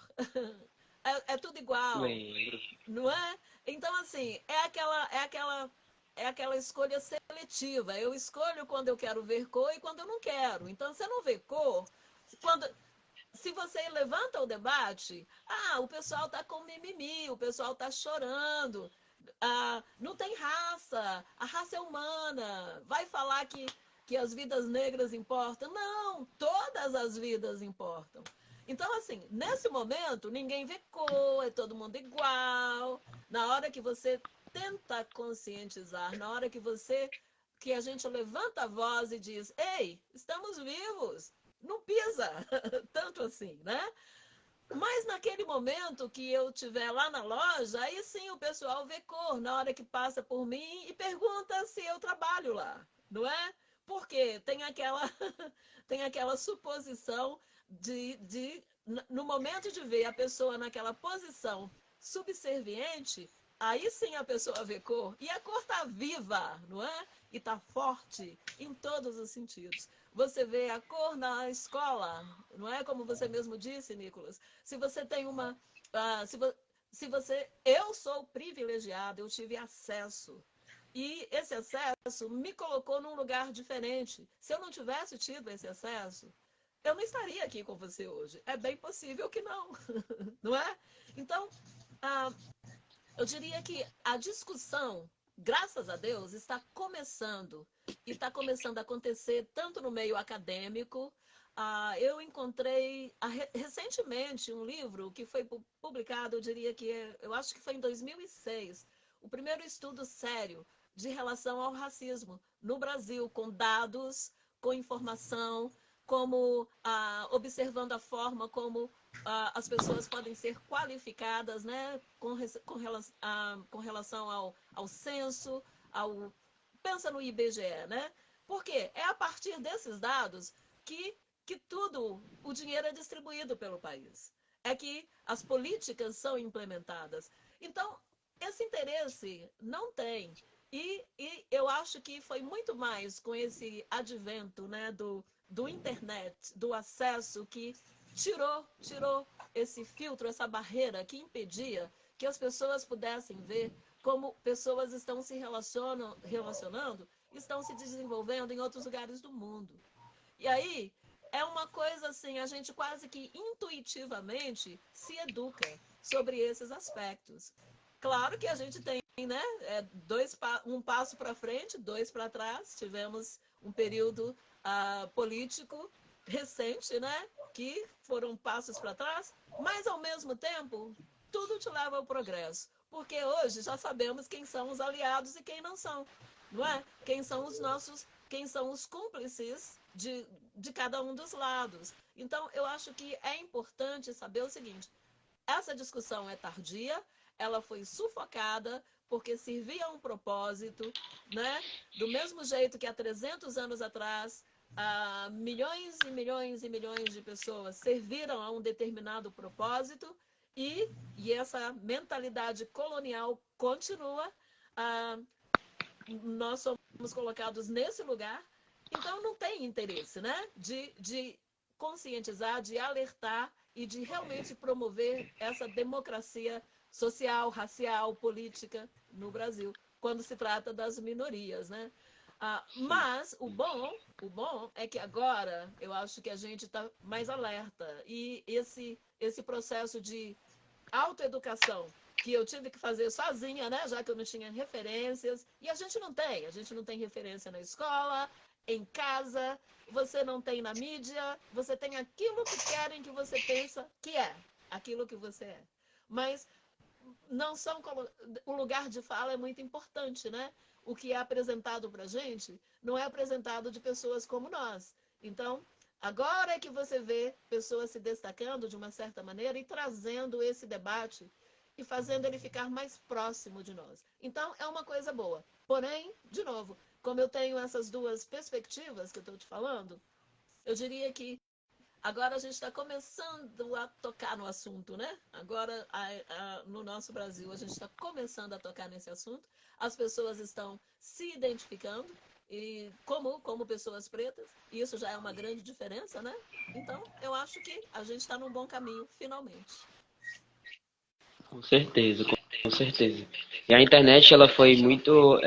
é tudo igual, Lembro. não é? Então, assim, é aquela escolha seletiva. Eu escolho quando eu quero ver cor e quando eu não quero. Então, você não vê cor, quando, se você levanta o debate, o pessoal está com mimimi, o pessoal está chorando, não tem raça, a raça é humana, vai falar que as vidas negras importam? Não, todas as vidas importam. Então, assim, nesse momento, ninguém vê cor, é todo mundo igual. Na hora que você tenta conscientizar, na hora que a gente levanta a voz e diz, ei, estamos vivos, não pisa tanto assim, né? Mas naquele momento que eu estiver lá na loja, aí sim o pessoal vê cor na hora que passa por mim e pergunta se eu trabalho lá, não é? Porque tem aquela, tem aquela suposição no momento de ver a pessoa naquela posição subserviente, aí sim a pessoa vê cor, e a cor está viva, não é? E está forte em todos os sentidos. Você vê a cor na escola, não é? Como você mesmo disse, Nicolas. Se você tem uma... se você... Eu sou privilegiada, eu tive acesso. E esse acesso me colocou num lugar diferente. Se eu não tivesse tido esse acesso, eu não estaria aqui com você hoje. É bem possível que não, não é? Então, ah, eu diria que a discussão, graças a Deus, está começando. E está começando a acontecer tanto no meio acadêmico. Eu encontrei recentemente um livro que foi publicado, eu diria que, eu acho que foi em 2006, o primeiro estudo sério de relação ao racismo no Brasil, com dados, com informação, como observando a forma como as pessoas podem ser qualificadas, né, com relação ao censo, pensa no IBGE, né? Porque é a partir desses dados que o dinheiro é distribuído pelo país. É que as políticas são implementadas. Então, esse interesse não tem. E eu acho que foi muito mais com esse advento, né, do internet, do acesso, que tirou esse filtro, essa barreira que impedia que as pessoas pudessem ver como pessoas estão se relacionando, estão se desenvolvendo em outros lugares do mundo. E aí é uma coisa assim, a gente quase que intuitivamente se educa sobre esses aspectos. Claro que a gente tem, né, um passo para frente, dois para trás. Tivemos um período político recente, né, que foram passos para trás, mas ao mesmo tempo tudo te leva ao progresso, porque hoje já sabemos quem são os aliados e quem não são, não é? Quem são os cúmplices de cada um dos lados. Então, eu acho que é importante saber o seguinte: essa discussão é tardia, ela foi sufocada porque servia a um propósito, né? Do mesmo jeito que há 300 anos atrás, milhões e milhões e milhões de pessoas serviram a um determinado propósito, e essa mentalidade colonial continua. Nós somos colocados nesse lugar, então não tem interesse, né, de conscientizar, de alertar e de realmente promover essa democracia social, racial, política no Brasil, quando se trata das minorias, né? Mas o bom é que agora eu acho que a gente está mais alerta, e esse processo de autoeducação que eu tive que fazer sozinha, né, já que eu não tinha referências, e a gente não tem referência na escola, em casa, você não tem na mídia, você tem aquilo que querem que você pensa que é, aquilo que você é. Mas não são o lugar de fala é muito importante, né? O que é apresentado para a gente não é apresentado de pessoas como nós. Então, agora é que você vê pessoas se destacando de uma certa maneira e trazendo esse debate e fazendo ele ficar mais próximo de nós. Então, é uma coisa boa. Porém, de novo, como eu tenho essas duas perspectivas que eu estou te falando, eu diria que agora a gente está começando a tocar no assunto, né? Agora, no nosso Brasil, a gente está começando a tocar nesse assunto. As pessoas estão se identificando e como pessoas pretas, e isso já é uma grande diferença, né? Então, eu acho que a gente está num bom caminho, finalmente. Com certeza, com certeza. E a internet ela foi muito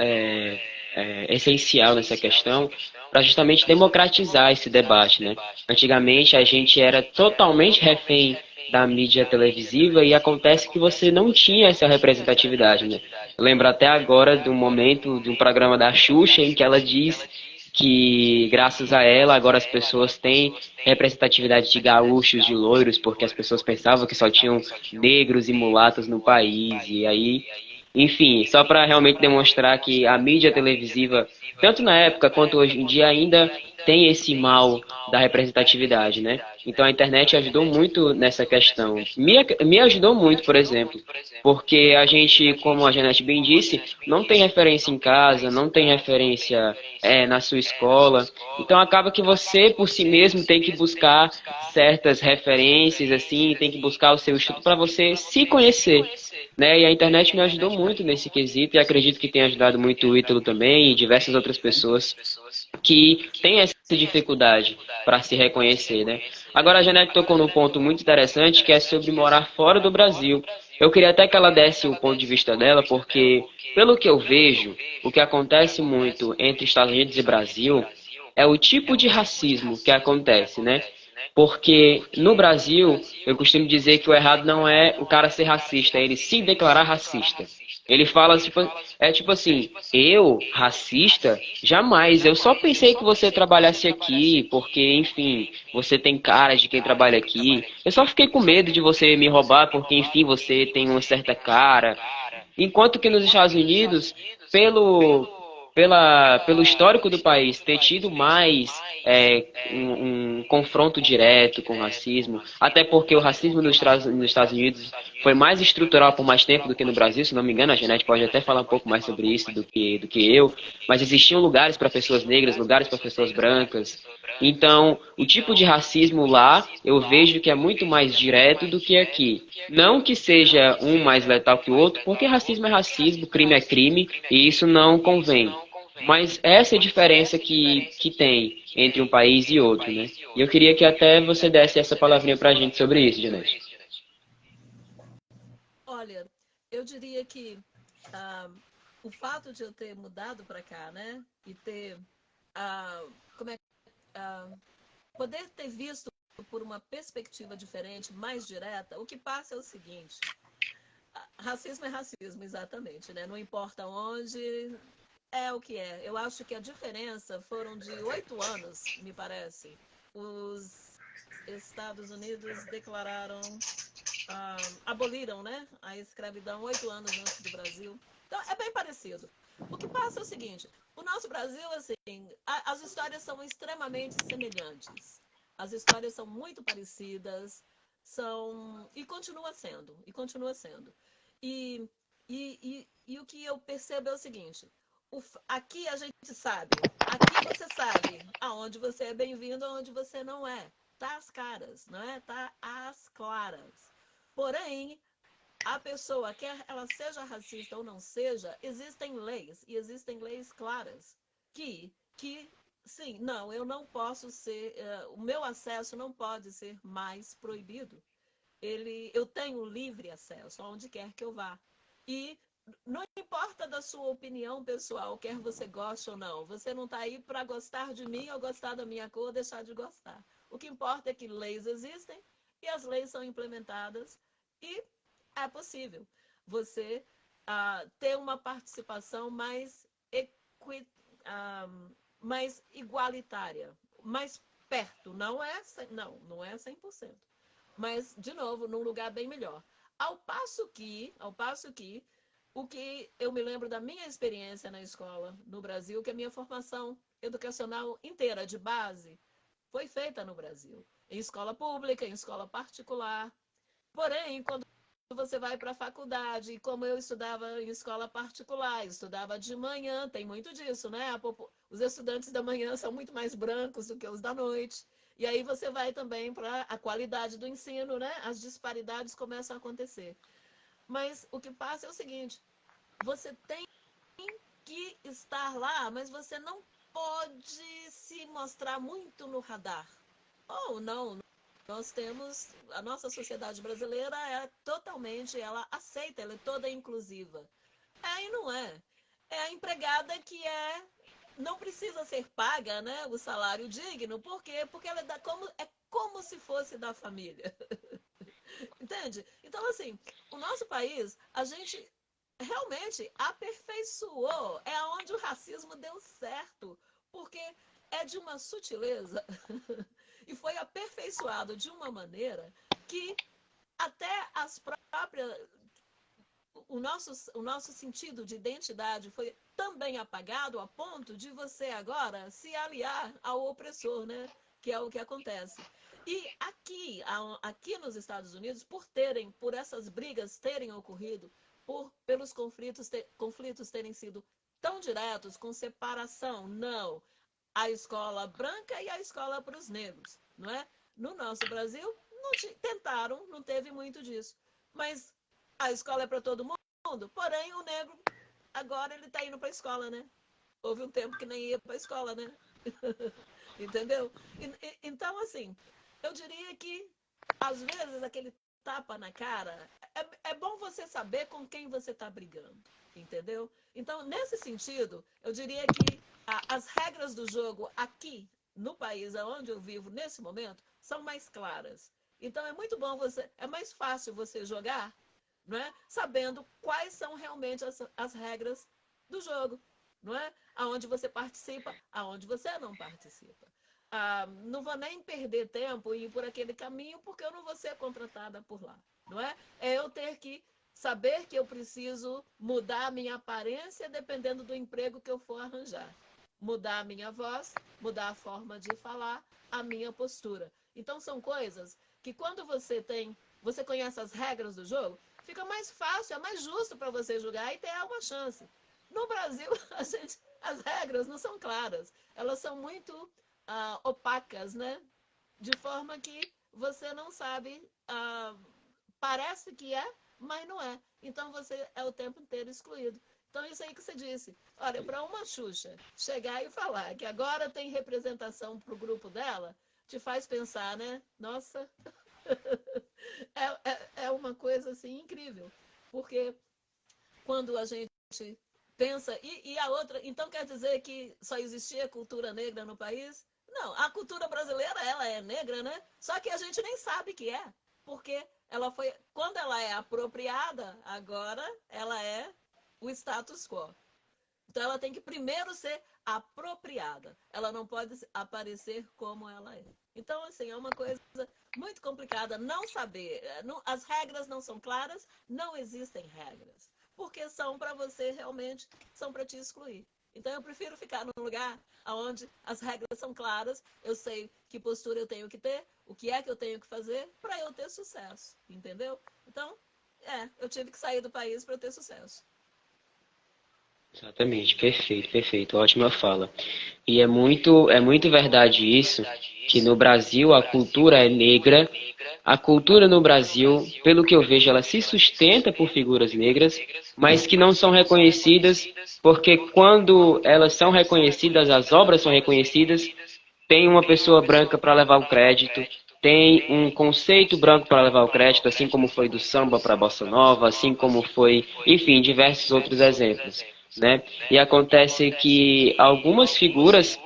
essencial nessa questão para justamente democratizar esse debate, né? Antigamente a gente era totalmente refém da mídia televisiva e acontece que você não tinha essa representatividade, né? Eu lembro até agora de um momento de um programa da Xuxa em que ela diz que graças a ela agora as pessoas têm representatividade de gaúchos, de loiros, porque as pessoas pensavam que só tinham negros e mulatos no país. E aí, enfim, só para realmente demonstrar que a mídia televisiva, tanto na época quanto hoje em dia, ainda tem esse mal da representatividade, né? Então a internet ajudou muito nessa questão. Me ajudou muito, por exemplo, porque a gente, como a Janete bem disse, não tem referência em casa, não tem referência na sua escola. Então acaba que você, por si mesmo, tem que buscar certas referências, assim, tem que buscar o seu estudo para você se conhecer. Né? E a internet me ajudou muito nesse quesito e acredito que tenha ajudado muito o Ítalo também e diversas outras pessoas que têm essa dificuldade para se reconhecer, né? Agora a Janete tocou num ponto muito interessante que é sobre morar fora do Brasil. Eu queria até que ela desse o ponto de vista dela, porque pelo que eu vejo, o que acontece muito entre Estados Unidos e Brasil é o tipo de racismo que acontece, né? Porque no Brasil, eu costumo dizer que o errado não é o cara ser racista, é ele se declarar racista. Ele fala, tipo assim, eu, racista, jamais. Eu só pensei que você trabalhasse aqui, porque, enfim, você tem cara de quem trabalha aqui. Eu só fiquei com medo de você me roubar, porque, enfim, você tem uma certa cara. Enquanto que nos Estados Unidos, pelo histórico do país ter tido mais um confronto direto com o racismo, até porque o racismo nos Estados Unidos foi mais estrutural por mais tempo do que no Brasil, se não me engano, a Janete pode até falar um pouco mais sobre isso do que eu, mas existiam lugares para pessoas negras, lugares para pessoas brancas. Então, o tipo de racismo lá, eu vejo que é muito mais direto do que aqui. Não que seja um mais letal que o outro, porque racismo é racismo, crime é crime, e isso não convém. Mas essa é a diferença que tem entre um país e outro, né? E eu queria que até você desse essa palavrinha pra gente sobre isso, Janete. Olha, eu diria que ah, o fato de eu ter mudado para cá, né, e ter, ah, como é, ah, poder ter visto por uma perspectiva diferente, mais direta, o que passa é o seguinte: racismo é racismo, exatamente, né? Não importa onde, é o que é. Eu acho que a diferença foram de 8 anos, me parece. Os Estados Unidos declararam, aboliram, né, a escravidão 8 anos antes do Brasil. Então, é bem parecido. O que passa é o seguinte: o nosso Brasil, assim, as histórias são extremamente semelhantes. As histórias são muito parecidas, e continua sendo, e continua sendo. E, e o que eu percebo é o seguinte: aqui a gente sabe, aqui você sabe aonde você é bem-vindo, aonde você não é. Tá às caras, não é? Tá às claras. Porém, a pessoa, quer ela seja racista ou não seja, existem leis, e existem leis claras, que sim, não, eu não posso ser, o meu acesso não pode ser mais proibido. Eu tenho livre acesso aonde quer que eu vá. E não importa da sua opinião pessoal, quer você goste ou não, você não está aí para gostar de mim ou gostar da minha cor ou deixar de gostar. O que importa é que leis existem e as leis são implementadas, e é possível você ter uma participação ah, mais igualitária, mais perto. Não é 100%, mas, de novo, num lugar bem melhor. Ao passo que, o que eu me lembro da minha experiência na escola no Brasil, que a minha formação educacional inteira, de base, foi feita no Brasil. Em escola pública, em escola particular. Porém, quando você vai para a faculdade, como eu estudava em escola particular, estudava de manhã, tem muito disso, né? Os estudantes da manhã são muito mais brancos do que os da noite. E aí você vai também para a qualidade do ensino, né? As disparidades começam a acontecer. Mas o que passa é o seguinte: você tem que estar lá, mas você não pode se mostrar muito no radar. Ou não, nós temos, a nossa sociedade brasileira é totalmente, ela aceita, ela é toda inclusiva. E não é. É a empregada que não precisa ser paga, né, o salário digno. Por quê? Porque ela é como se fosse da família. Entende? Então, assim, o nosso país, a gente realmente aperfeiçoou. É onde o racismo deu certo. Porque é de uma sutileza e foi aperfeiçoado de uma maneira que até as próprias. O nosso sentido de identidade foi também apagado a ponto de você agora se aliar ao opressor, né? Que é o que acontece. E aqui nos Estados Unidos, por essas brigas terem ocorrido, pelos conflitos terem sido tão diretos, com separação, não, a escola branca e a escola para os negros, não é? No nosso Brasil, tentaram, não teve muito disso. Mas a escola é para todo mundo, porém o negro, agora ele está indo para a escola, né? Houve um tempo que nem ia para a escola, né? Entendeu? Então, assim, eu diria que, às vezes, aquele tapa na cara, é bom você saber com quem você está brigando, entendeu? Então, nesse sentido, eu diria que as regras do jogo aqui, no país onde eu vivo nesse momento, são mais claras. Então, é mais fácil você jogar, não é? Sabendo quais são realmente as regras do jogo, não é? Aonde você participa, aonde você não participa. Não vou nem perder tempo e ir por aquele caminho, porque eu não vou ser contratada por lá, não é? É eu ter que saber que eu preciso mudar a minha aparência dependendo do emprego que eu for arranjar. Mudar a minha voz, mudar a forma de falar, a minha postura. Então, são coisas que quando você conhece as regras do jogo, fica mais fácil, é mais justo para você jogar e ter uma chance. No Brasil, as regras não são claras. Elas são muito opacas, né? De forma que você não sabe, parece que é, mas não é. Então você é o tempo inteiro excluído. Então isso aí que você disse. Olha, para uma Xuxa chegar e falar que agora tem representação para o grupo dela, te faz pensar, né? Nossa, é uma coisa assim incrível. Porque quando a gente pensa... E a outra... Então quer dizer que só existia cultura negra no país? Não, a cultura brasileira, ela é negra, né? Só que a gente nem sabe que é. Porque quando ela é apropriada, agora ela é o status quo. Então ela tem que primeiro ser apropriada. Ela não pode aparecer como ela é. Então, assim, é uma coisa muito complicada não saber. As regras não são claras, não existem regras. Porque são para você realmente, são para te excluir. Então eu prefiro ficar num lugar onde as regras são claras, eu sei que postura eu tenho que ter, o que é que eu tenho que fazer para eu ter sucesso, entendeu? Então, eu tive que sair do país para ter sucesso. Exatamente, perfeito, perfeito, ótima fala. E é muito verdade isso, que no Brasil a cultura é negra. A cultura no Brasil, pelo que eu vejo, ela se sustenta por figuras negras, mas que não são reconhecidas, porque quando elas são reconhecidas, as obras são reconhecidas, tem uma pessoa branca para levar o crédito, tem um conceito branco para levar o crédito, assim como foi do samba para a bossa nova, assim como foi, enfim, diversos outros exemplos, né? E acontece que algumas figuras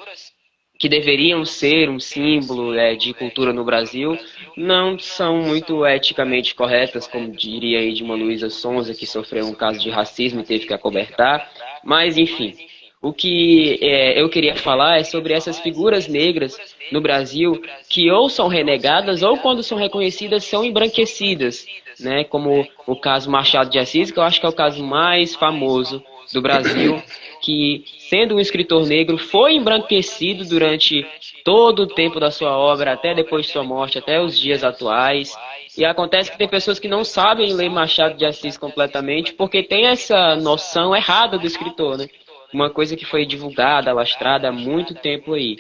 que deveriam ser um símbolo de cultura no Brasil não são muito eticamente corretas, como diria Edma Luísa Sonza, que sofreu um caso de racismo e teve que acobertar, mas enfim. O que eu queria falar é sobre essas figuras negras no Brasil que ou são renegadas ou, quando são reconhecidas, são embranquecidas, né? Como o caso Machado de Assis, que eu acho que é o caso mais famoso do Brasil, que, sendo um escritor negro, foi embranquecido durante todo o tempo da sua obra, até depois de sua morte, até os dias atuais. E acontece que tem pessoas que não sabem ler Machado de Assis completamente porque tem essa noção errada do escritor, né? Uma coisa que foi divulgada, alastrada há muito tempo aí.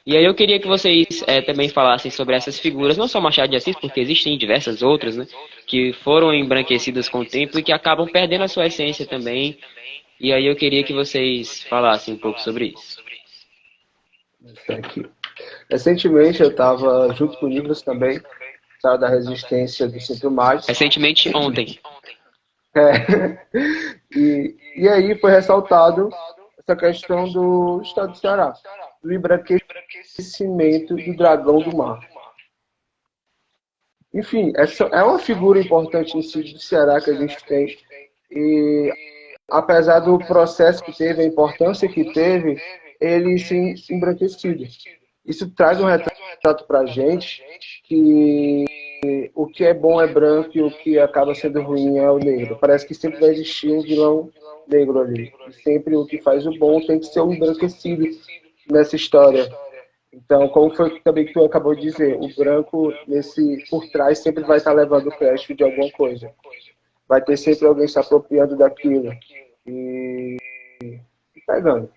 E aí eu queria que vocês também falassem sobre essas figuras, não só Machado de Assis, porque existem diversas outras, né, que foram embranquecidas com o tempo e que acabam perdendo a sua essência também. E aí eu queria que vocês falassem um pouco sobre isso. Aqui. Recentemente eu estava junto com o Nicolas também, sala da resistência do Centro Mais. Recentemente, ontem. E aí foi ressaltado essa questão do estado do Ceará, do embranquecimento do dragão do mar. Enfim, essa é uma figura importante em si do Ceará que a gente tem. E apesar do processo que teve, a importância que teve, ele se embranquecido. Isso traz um retrato para a gente que o que é bom é branco e o que acaba sendo ruim é o negro. Parece que sempre vai existir um vilão negro ali. E sempre o que faz o bom tem que ser o embranquecido nessa história. Então, como foi também que tu acabou de dizer, o branco, por trás, sempre vai estar levando o crédito de alguma coisa. Vai ter sempre alguém se apropriando daquilo e pegando.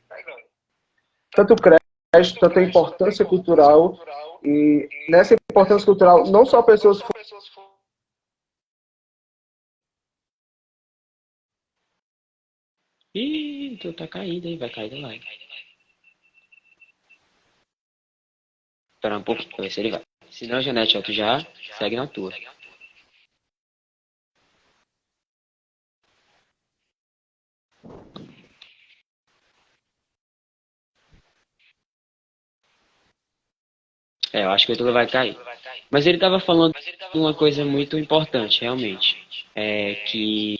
Tanto crédito, tanta importância cultural, e nessa importância cultural, não só pessoas. Ih, tu tá caído aí, vai cair da live. Esperar um pouquinho pra ver se ele vai. Se não, Janete, ó, tu já segue na tua. É, eu acho que o Ítalo vai cair. Mas ele estava falando de uma coisa muito importante, realmente. É que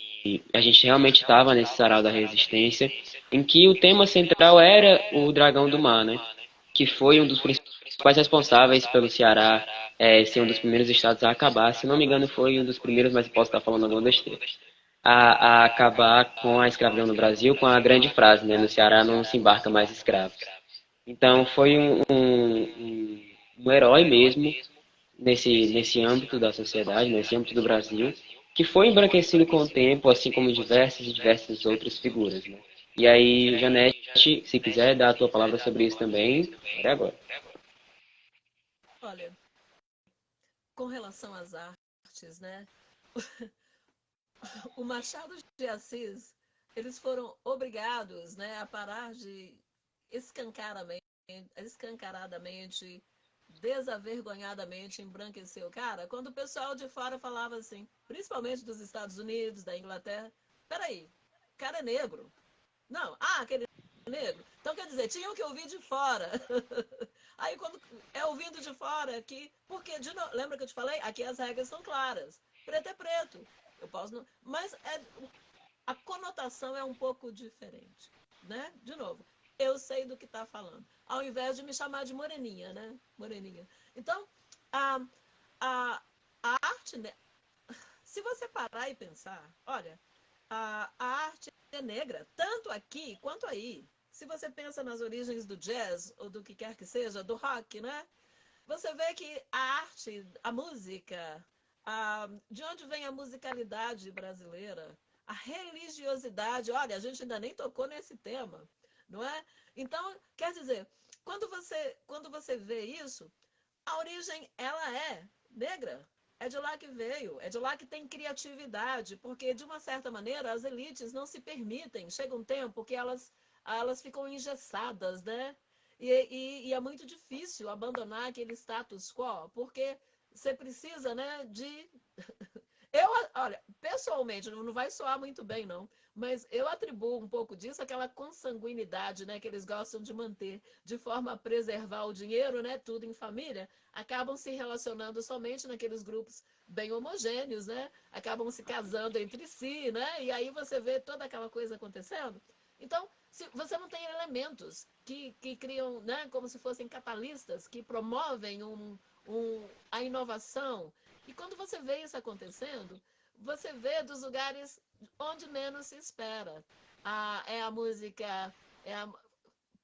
a gente realmente estava nesse sarau da resistência, em que o tema central era o Dragão do Mar, né? Que foi um dos principais responsáveis pelo Ceará ser um dos primeiros estados a acabar. Se não me engano, foi um dos primeiros, mas posso estar falando alguma besteira. A acabar com a escravidão no Brasil, com a grande frase, né? No Ceará não se embarca mais escravos. Então foi um herói mesmo nesse âmbito da sociedade, nesse âmbito do Brasil, que foi embranquecido com o tempo, assim como diversas e diversas outras figuras. Né? E aí, Janete, se quiser dar a tua palavra sobre isso também, é agora. Olha, com relação às artes, né? O Machado de Assis, eles foram obrigados, né, a parar de escancaradamente, desavergonhadamente embranquecer o cara, quando o pessoal de fora falava assim, principalmente dos Estados Unidos, da Inglaterra, peraí, o cara é negro. Não, aquele negro. Então, quer dizer, tinham que ouvir de fora. Aí, quando é ouvindo de fora, aqui. Porque, lembra que eu te falei? Aqui as regras são claras. Preto é preto. Eu posso não. Mas a conotação é um pouco diferente. Né? De novo, eu sei do que está falando. Ao invés de me chamar de moreninha, né? Moreninha. Então, a, a, a arte, né? Se você parar e pensar, olha, a arte é negra, tanto aqui quanto aí. Se você pensa nas origens do jazz, ou do que quer que seja, do rock, né? Você vê que a arte, a música, de onde vem a musicalidade brasileira, a religiosidade, olha, a gente ainda nem tocou nesse tema, não é? Então, quer dizer, quando você vê isso, a origem, ela é negra. É de lá que veio, é de lá que tem criatividade, porque, de uma certa maneira, as elites não se permitem. Chega um tempo que elas ficam engessadas, né? E é muito difícil abandonar aquele status quo, porque você precisa, né, de olha, pessoalmente, não vai soar muito bem, não, mas eu atribuo um pouco disso àquela consanguinidade, né, que eles gostam de manter, de forma a preservar o dinheiro, né, tudo em família, acabam se relacionando somente naqueles grupos bem homogêneos, né, acabam se casando entre si, né, e aí você vê toda aquela coisa acontecendo. Então, se você não tem elementos que criam, né, como se fossem catalistas, que promovem a inovação, e quando você vê isso acontecendo, você vê dos lugares onde menos se espera. É a música. É a,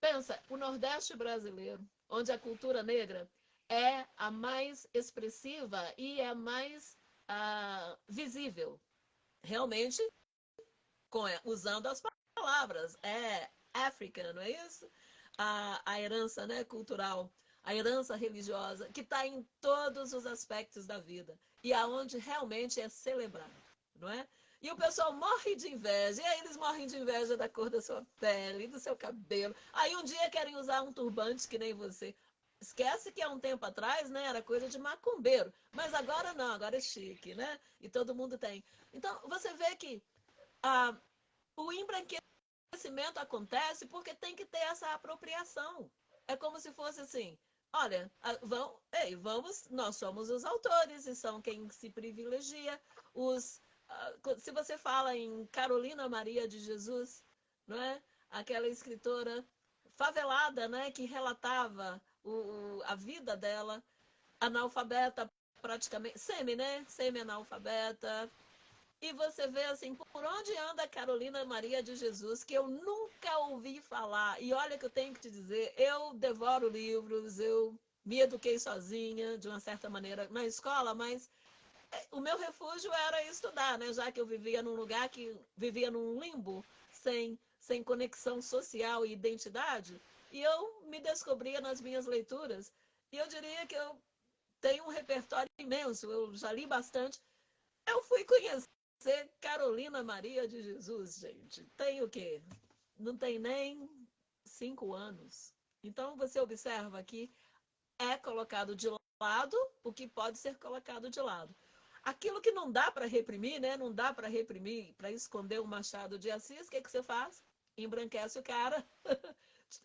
pensa, o Nordeste brasileiro, onde a cultura negra é a mais expressiva e é a mais visível. Realmente, usando as palavras. É África, não é isso? A herança, né, cultural, a herança religiosa, que está em todos os aspectos da vida e aonde realmente é celebrado, não é? E o pessoal morre de inveja, e aí eles morrem de inveja da cor da sua pele, do seu cabelo. Aí um dia querem usar um turbante que nem você. Esquece que há um tempo atrás, né, era coisa de macumbeiro, mas agora não, agora é chique, né? E todo mundo tem. Então, você vê que ah, o embranquecimento acontece porque tem que ter essa apropriação. É como se fosse assim, olha, nós somos os autores e são quem se privilegia. Se você fala em Carolina Maria de Jesus, não é? Aquela escritora favelada, né, que relatava a vida dela, analfabeta praticamente, né? Semi-analfabeta, E você vê assim, por onde anda a Carolina Maria de Jesus, que eu nunca ouvi falar. E olha que eu tenho que te dizer, eu devoro livros, eu me eduquei sozinha, de uma certa maneira, na escola, mas o meu refúgio era estudar, né? Já que eu vivia num lugar que vivia num limbo, sem conexão social e identidade. E eu me descobria nas minhas leituras. E eu diria que eu tenho um repertório imenso, eu já li bastante. Eu fui conhecer Carolina Maria de Jesus, gente. Tem o quê? Não tem nem 5 anos. Então você observa que é colocado de lado o que pode ser colocado de lado. Aquilo que não dá para reprimir, né? Não dá para reprimir, para esconder o Machado de Assis, o que, que você faz? Embranquece o cara,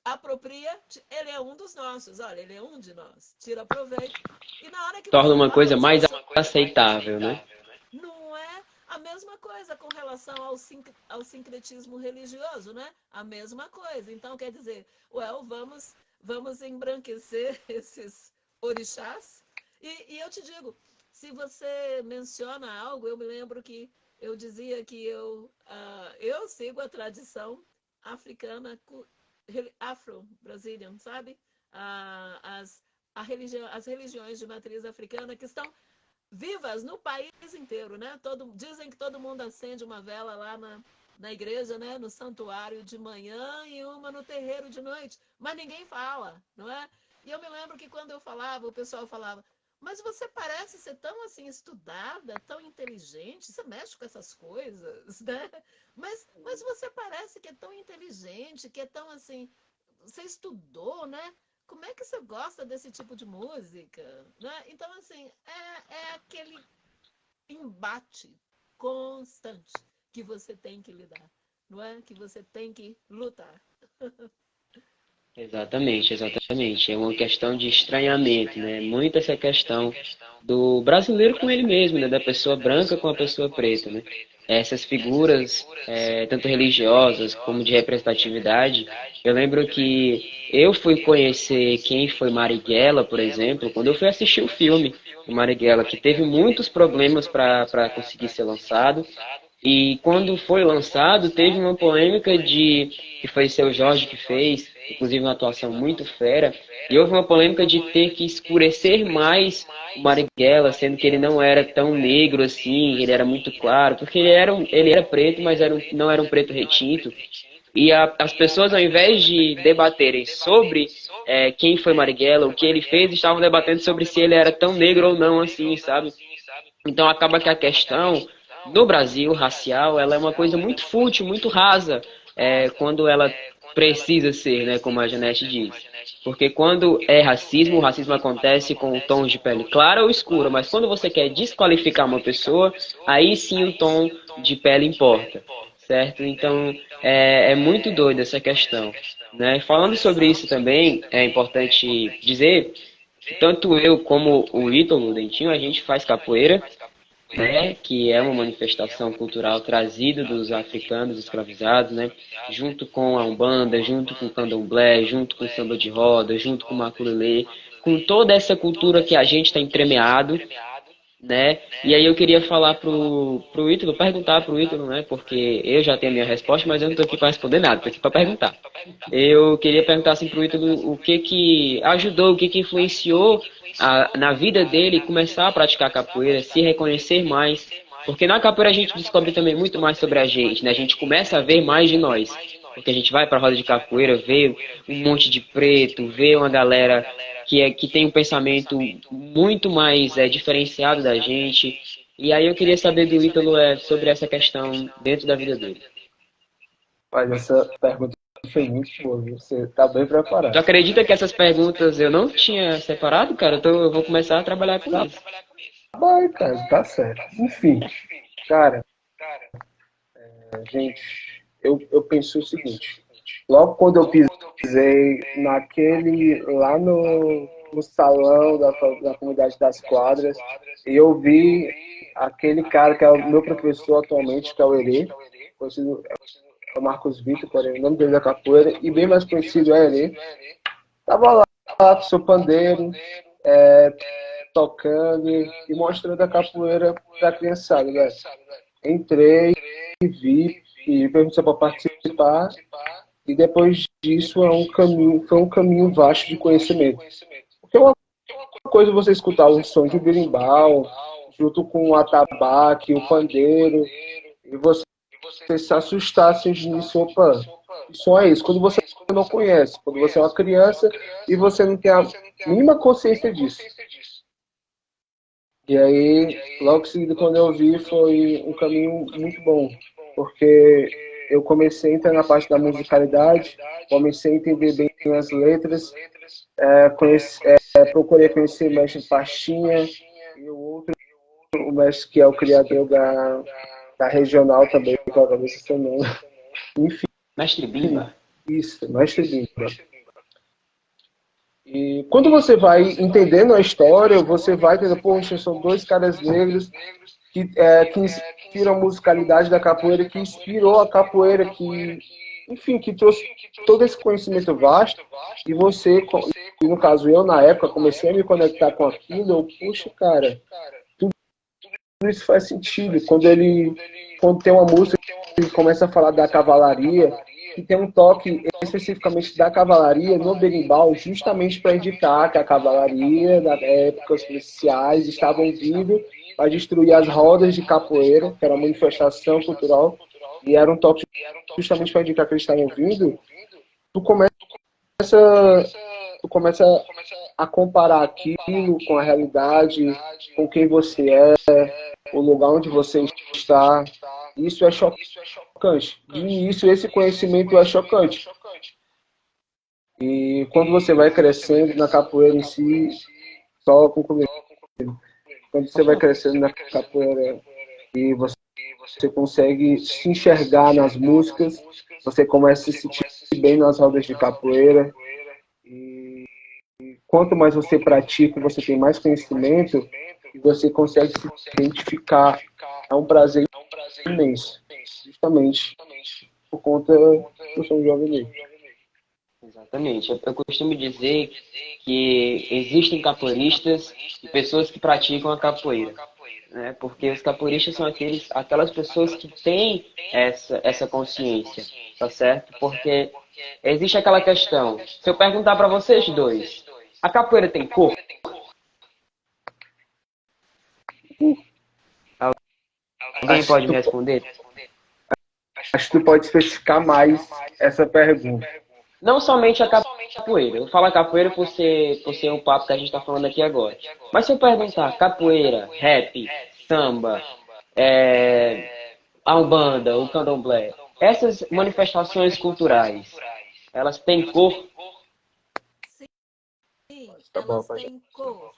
apropria, ele é um dos nossos, olha, ele é um de nós, tira proveito. E na hora que Torna você uma fala, coisa mais aceitável, né? não é a mesma coisa com relação ao sincretismo religioso, né? A mesma coisa. Então, quer dizer, vamos embranquecer esses orixás. E eu te digo, se você menciona algo, eu me lembro que eu dizia que eu sigo a tradição africana, afro-brasilian, sabe? As religiões de matriz africana que estão vivas no país inteiro, né? Dizem que todo mundo acende uma vela lá na igreja, né? No santuário de manhã e uma no terreiro de noite, mas ninguém fala, não é? E eu me lembro que quando eu falava, o pessoal falava: mas você parece ser tão assim estudada, tão inteligente, você mexe com essas coisas, né? Mas você parece que é tão inteligente, que é tão assim, você estudou, né? Como é que você gosta desse tipo de música? Né? Então, assim, é aquele embate constante que você tem que lidar, não é? Que você tem que lutar. Exatamente, exatamente. É uma questão de estranhamento, né? Muito essa questão do brasileiro com ele mesmo, né? Da pessoa branca com a pessoa preta, né? Essas figuras, tanto religiosas como de representatividade. Eu lembro que eu fui conhecer quem foi Marighella, por exemplo, quando eu fui assistir o filme do Marighella, que teve muitos problemas para conseguir ser lançado. E quando foi lançado, teve uma polêmica que foi seu Jorge que fez, inclusive uma atuação muito fera, e houve uma polêmica de ter que escurecer mais o Marighella, sendo que ele não era tão negro assim, ele era muito claro, porque ele era preto, mas não era um preto retinto. E as pessoas, ao invés de debaterem sobre quem foi Marighella, o que ele fez, estavam debatendo sobre se ele era tão negro ou não, assim, sabe? Então acaba que a questão no Brasil racial, ela é uma coisa muito fútil, muito rasa, quando ela precisa ser, né, como a Janete diz. Porque quando é racismo, o racismo acontece com tons de pele clara ou escura, mas quando você quer desqualificar uma pessoa, aí sim o tom de pele importa, certo? Então é muito doida essa questão, né? Falando sobre isso também, é importante dizer que tanto eu como o Ítalo, o Dentinho, a gente faz capoeira, né, que é uma manifestação cultural trazida dos africanos escravizados, né, junto com a Umbanda, junto com o Candomblé, junto com o samba de roda, junto com o maculelê, com toda essa cultura que a gente está entremeado, né? E aí eu queria falar pro Ítalo, perguntar pro Ítalo, né? Porque eu já tenho a minha resposta, mas eu não tô aqui para responder nada, tô aqui para perguntar. Eu queria perguntar assim pro Ítalo o que que ajudou, o que que influenciou na vida dele começar a praticar capoeira, se reconhecer mais. Porque na capoeira a gente descobre também muito mais sobre a gente, né? A gente começa a ver mais de nós. Porque a gente vai para a roda de capoeira, vê um monte de preto, vê uma galera que tem um pensamento muito mais diferenciado da gente. E aí eu queria saber do Ítalo sobre essa questão dentro da vida dele. Mas essa pergunta foi muito boa, viu? Você tá bem Tu preparado. acredita que essas perguntas eu não tinha separado, cara? Eu vou começar a trabalhar com isso. Vai, cara, tá certo. Enfim, cara, gente, eu penso o seguinte. Logo quando eu pisei lá no salão da comunidade das quadras, e eu vi aquele cara que é o meu professor atualmente, que é o Herê, conhecido, é o Marcos Vitor, porém o nome dele é capoeira, e bem mais conhecido é Herê. Tava lá com seu pandeiro, tocando e mostrando a capoeira pra criançada, velho. entrei, vi, e perguntei para participar, e depois disso foi um caminho vasto de conhecimento. Porque uma coisa é você escutar um som de berimbau, junto com o atabaque, o pandeiro, e você se assustar assim de início, opa, que som é isso? Quando você não conhece, quando você é uma criança e você não tem a mínima consciência disso. E aí, logo em seguida, quando eu vi, foi um caminho muito bom, porque eu comecei a entrar na parte da musicalidade, comecei a entender bem as letras, procurei conhecer o mestre Pastinha e o outro, o mestre que é o criador da regional também, que eu acabei se nome. Enfim, Mestre Bimba. isso, mestre Bimba. E quando você vai entendendo a história, você vai entendendo, poxa, são dois caras negros que inspiram a musicalidade da capoeira, que inspirou a capoeira, que, enfim, que trouxe todo esse conhecimento vasto. E você, e no caso eu, na época, comecei a me conectar com aquilo, eu, puxa, cara, tudo isso faz sentido. Quando tem uma música que começa a falar da cavalaria, que tem um toque especificamente da cavalaria no berimbau, justamente para indicar que a cavalaria, na época, os policiais estavam vindo para destruir as rodas de capoeira, que era uma manifestação cultural, e era um toque justamente para indicar que eles estavam vindo. Tu começa, tu começa a comparar aquilo com a realidade, com quem você é, o lugar onde você está. Isso é chocante. De início, esse conhecimento é chocante. E quando você vai crescendo na capoeira em si, só concluindo, quando você vai crescendo na capoeira e você consegue se enxergar nas músicas, você começa a se sentir bem nas rodas de capoeira. E quanto mais você pratica, você tem mais conhecimento e você consegue se identificar. É um prazer imenso, justamente por conta do São Jovem Negro. Exatamente. Eu costumo dizer que existem capoeiristas e pessoas que praticam a capoeira, né? Porque os capoeiristas são aquelas pessoas que têm essa consciência, tá certo? Porque existe aquela questão. Se eu perguntar para vocês dois, a capoeira tem cor? Alguém pode me responder? Acho que tu pode especificar mais essa pergunta. Não somente a capoeira. Eu falo a capoeira por ser o papo que a gente está falando aqui agora. Mas se eu perguntar capoeira, rap, samba, a umbanda, o candomblé, essas manifestações culturais, elas têm cor? Sim, Tá bom, elas têm cor.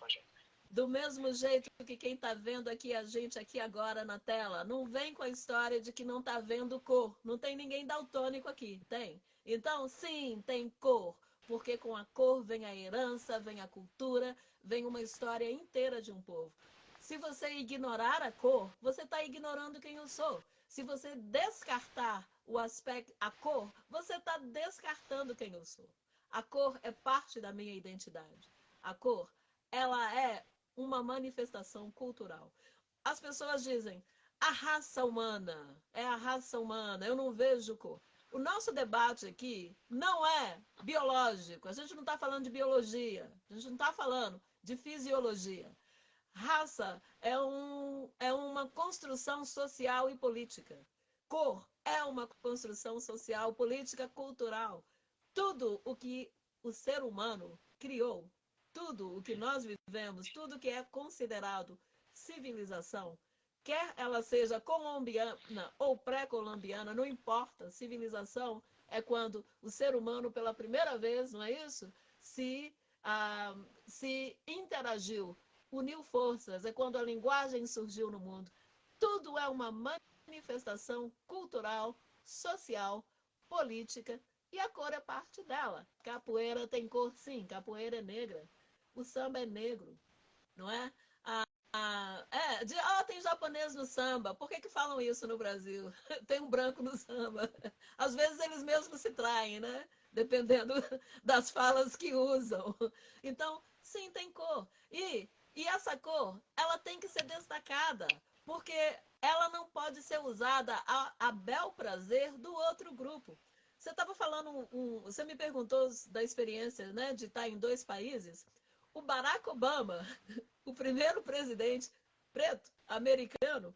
Do mesmo jeito que quem está vendo aqui, a gente aqui agora na tela, não vem com a história de que não está vendo cor. Não tem ninguém daltônico aqui, tem? Então, sim, tem cor. Porque com a cor vem a herança, vem a cultura, vem uma história inteira de um povo. Se você ignorar a cor, você está ignorando quem eu sou. Se você descartar o aspecto, a cor, você está descartando quem eu sou. A cor é parte da minha identidade. A cor, ela é uma manifestação cultural. As pessoas dizem, a raça humana, é a raça humana, eu não vejo cor. O nosso debate aqui não é biológico, a gente não está falando de biologia, a gente não está falando de fisiologia. Raça é uma construção social e política. Cor é uma construção social, política, cultural. Tudo o que o ser humano criou, tudo o que nós vivemos, tudo que é considerado civilização, quer ela seja colombiana ou pré-colombiana, não importa. Civilização é quando o ser humano, pela primeira vez, não é isso? Se interagiu, uniu forças, é quando a linguagem surgiu no mundo. Tudo é uma manifestação cultural, social, política, e a cor é parte dela. Capoeira tem cor, sim, capoeira é negra. O samba é negro, não é? Tem japonês no samba. Por que falam isso no Brasil? Tem um branco no samba. Às vezes eles mesmos se traem, né? Dependendo das falas que usam. Então, sim, tem cor. E essa cor, ela tem que ser destacada, porque ela não pode ser ser usada a bel prazer do outro grupo. Você estava falando, você me perguntou da experiência, né, de estar em 2 países. O Barack Obama, o primeiro presidente preto americano,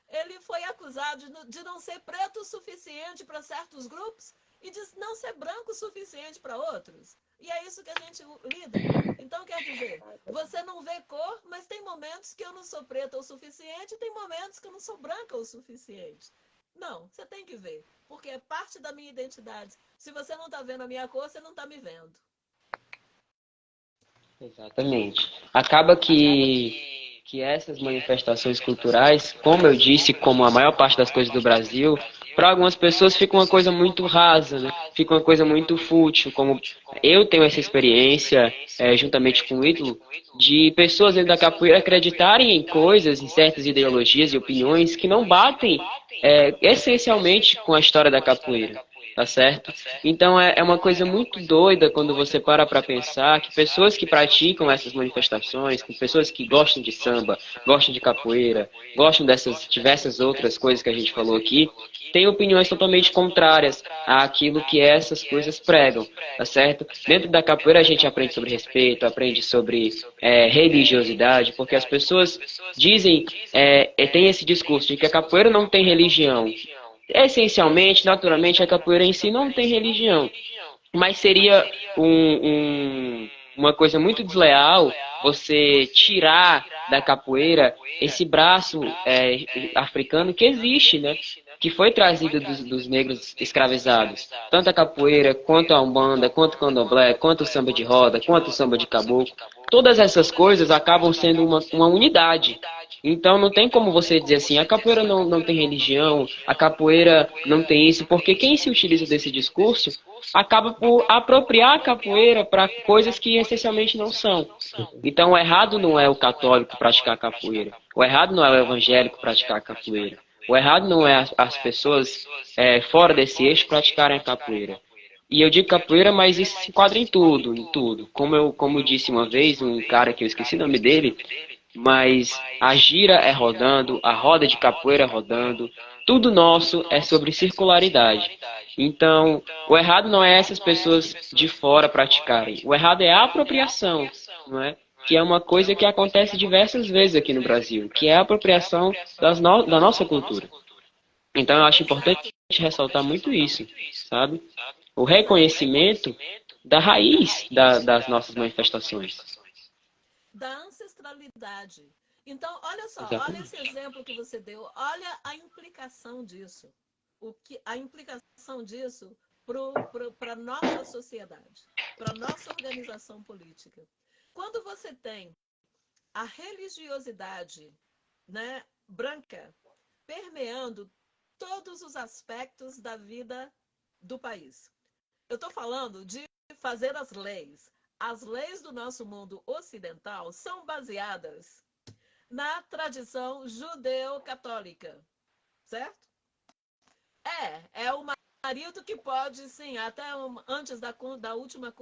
ele foi acusado de não ser preto o suficiente para certos grupos e de não ser branco o suficiente para outros. E é isso que a gente lida. Então, quer dizer, você não vê cor, mas tem momentos que eu não sou preta o suficiente e tem momentos que eu não sou branca o suficiente. Não, você tem que ver, porque é parte da minha identidade. Se você não está vendo a minha cor, você não está me vendo. Exatamente. Acaba que essas manifestações culturais, como eu disse, como a maior parte das coisas do Brasil, para algumas pessoas fica uma coisa muito rasa, né? Fica uma coisa muito fútil, como eu tenho essa experiência, juntamente com o Ítalo, de pessoas dentro da capoeira acreditarem em coisas, em certas ideologias e opiniões que não batem essencialmente com a história da capoeira. Tá certo? Então é uma coisa muito doida quando você para pensar que pessoas que praticam essas manifestações, que pessoas que gostam de samba, gostam de capoeira, gostam dessas diversas outras coisas que a gente falou aqui, têm opiniões totalmente contrárias àquilo que essas coisas pregam, tá certo? Dentro da capoeira a gente aprende sobre respeito, aprende sobre religiosidade, porque as pessoas dizem, tem esse discurso de que a capoeira não tem religião. Essencialmente, naturalmente, a capoeira em si não tem religião, mas seria uma coisa muito desleal você tirar da capoeira esse braço africano que existe, né? Que foi trazido dos negros escravizados. Tanto a capoeira, quanto a umbanda, quanto o candomblé, quanto o samba de roda, quanto o samba de caboclo. Todas essas coisas acabam sendo uma unidade. Então não tem como você dizer assim, a capoeira não tem religião, a capoeira não tem isso, porque quem se utiliza desse discurso acaba por apropriar a capoeira para coisas que essencialmente não são. Então o errado não é o católico praticar capoeira, o errado não é o evangélico praticar capoeira, o errado não é as pessoas fora desse eixo praticarem a capoeira. E eu digo capoeira, mas isso se enquadra em tudo, em tudo. Como eu disse uma vez, um cara que eu esqueci o nome dele, mas a gira é rodando, a roda de capoeira é rodando, tudo nosso é sobre circularidade. Então, o errado não é essas pessoas de fora praticarem, o errado é a apropriação, não é? Que é uma coisa que acontece diversas vezes aqui no Brasil, que é a apropriação da nossa cultura. Então, eu acho importante ressaltar muito isso, sabe? O reconhecimento da raiz das nossas manifestações. Da ancestralidade. Então, olha só, olha esse Exatamente. exemplo que você deu, olha a implicação disso. A implicação disso para a nossa sociedade, para a nossa organização política. Quando você tem a religiosidade, né, branca permeando todos os aspectos da vida do país. Eu estou falando de fazer as leis. As leis do nosso mundo ocidental são baseadas na tradição judeu-católica, certo? É o marido que pode, sim, até antes da última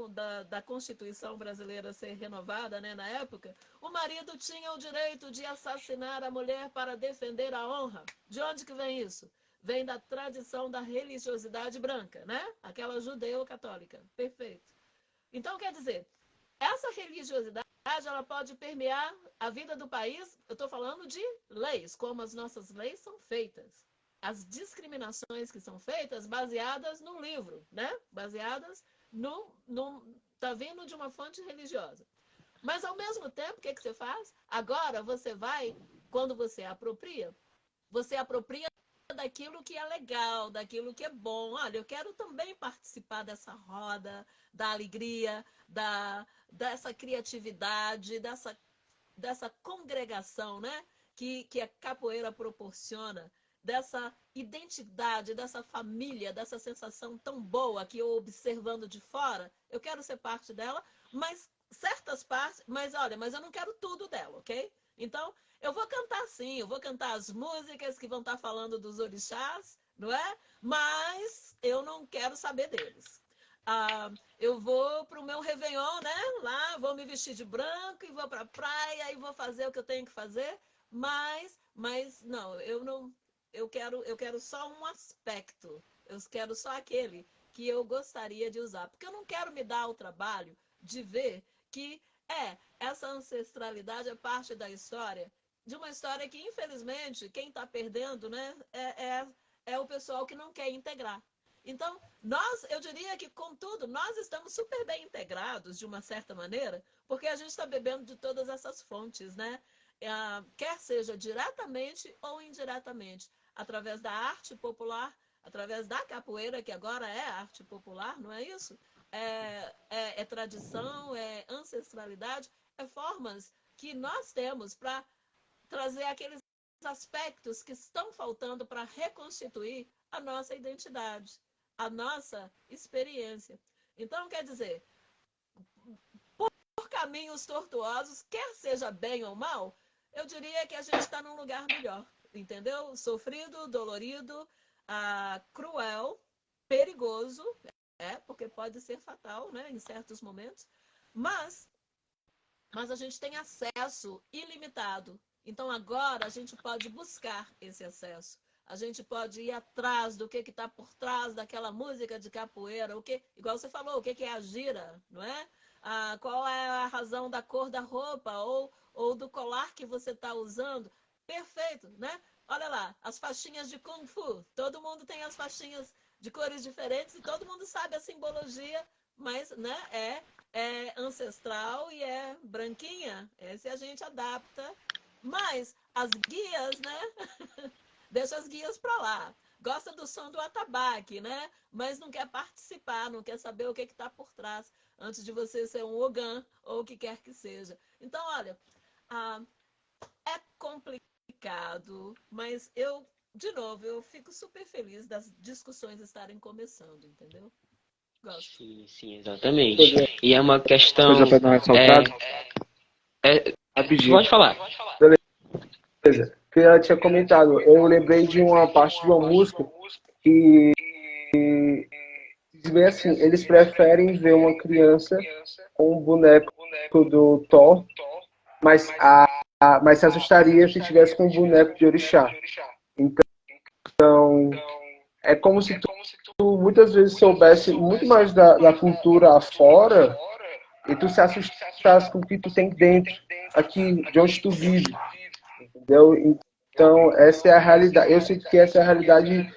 da Constituição brasileira ser renovada, né, na época, o marido tinha o direito de assassinar a mulher para defender a honra. De onde que vem isso? Vem da tradição da religiosidade branca, né? Aquela judeu-católica. Perfeito. Então, quer dizer, essa religiosidade ela pode permear a vida do país. Eu estou falando de leis, como as nossas leis são feitas. As discriminações que são feitas baseadas no livro, né? Baseadas tá vindo de uma fonte religiosa. Mas, ao mesmo tempo, o que você faz? Agora, quando você apropria daquilo que é legal, daquilo que é bom. Olha, eu quero também participar dessa roda, da alegria, dessa criatividade, dessa congregação, né? Que a capoeira proporciona, dessa identidade, dessa família, dessa sensação tão boa que eu observando de fora, eu quero ser parte dela, mas certas partes, mas olha, mas eu não quero tudo dela, ok? Então, eu vou cantar sim, eu vou cantar as músicas que vão estar falando dos orixás, não é? Mas eu não quero saber deles. Eu vou para o meu Réveillon, né? Lá, vou me vestir de branco e vou para a praia e vou fazer o que eu tenho que fazer, mas não, eu quero só um aspecto, eu quero só aquele que eu gostaria de usar, porque eu não quero me dar o trabalho de ver que essa ancestralidade é parte da história, de uma história que, infelizmente, quem está perdendo, né, é o pessoal que não quer integrar. Então, eu diria que, contudo, nós estamos super bem integrados, de uma certa maneira, porque a gente está bebendo de todas essas fontes, né? Quer seja diretamente ou indiretamente, através da arte popular, através da capoeira, que agora é arte popular, não é isso? É tradição, é ancestralidade, é formas que nós temos para trazer aqueles aspectos que estão faltando para reconstituir a nossa identidade, a nossa experiência. Então, quer dizer, por caminhos tortuosos, quer seja bem ou mal, eu diria que a gente está num lugar melhor, entendeu? Sofrido, dolorido, cruel, perigoso, porque pode ser fatal, né, em certos momentos, mas a gente tem acesso ilimitado. Então agora a gente pode buscar esse acesso. A gente pode ir atrás do que está por trás daquela música de capoeira, igual você falou, o que é a gira, não é? Qual é a razão da cor da roupa ou do colar que você está usando. Perfeito, né? Olha lá, as faixinhas de Kung Fu. Todo mundo tem as faixinhas de cores diferentes e todo mundo sabe a simbologia, mas né, é ancestral e é branquinha. Esse a gente adapta. Mas as guias, né? Deixa as guias para lá. Gosta do som do atabaque, né? Mas não quer participar, não quer saber o que está por trás, antes de você ser um ogã ou o que quer que seja. Então, olha, é complicado, mas de novo, eu fico super feliz das discussões estarem começando, entendeu? Gosto. Sim, exatamente. E é uma questão... Coisa para dar uma ressaltada. Rapidinho. Pode falar. Beleza. Que eu tinha comentado, eu lembrei de uma parte de uma música que diz bem assim, eles preferem ver uma criança com um boneco do Thor, mas se assustaria se tivesse com um boneco de orixá. Então, é como se tu muitas vezes soubesse muito mais da cultura afora e tu se assustasse com o que tu tem dentro, aqui, de onde tu vive. Entendeu? Então, essa é a realidade. Eu sinto que essa é a realidade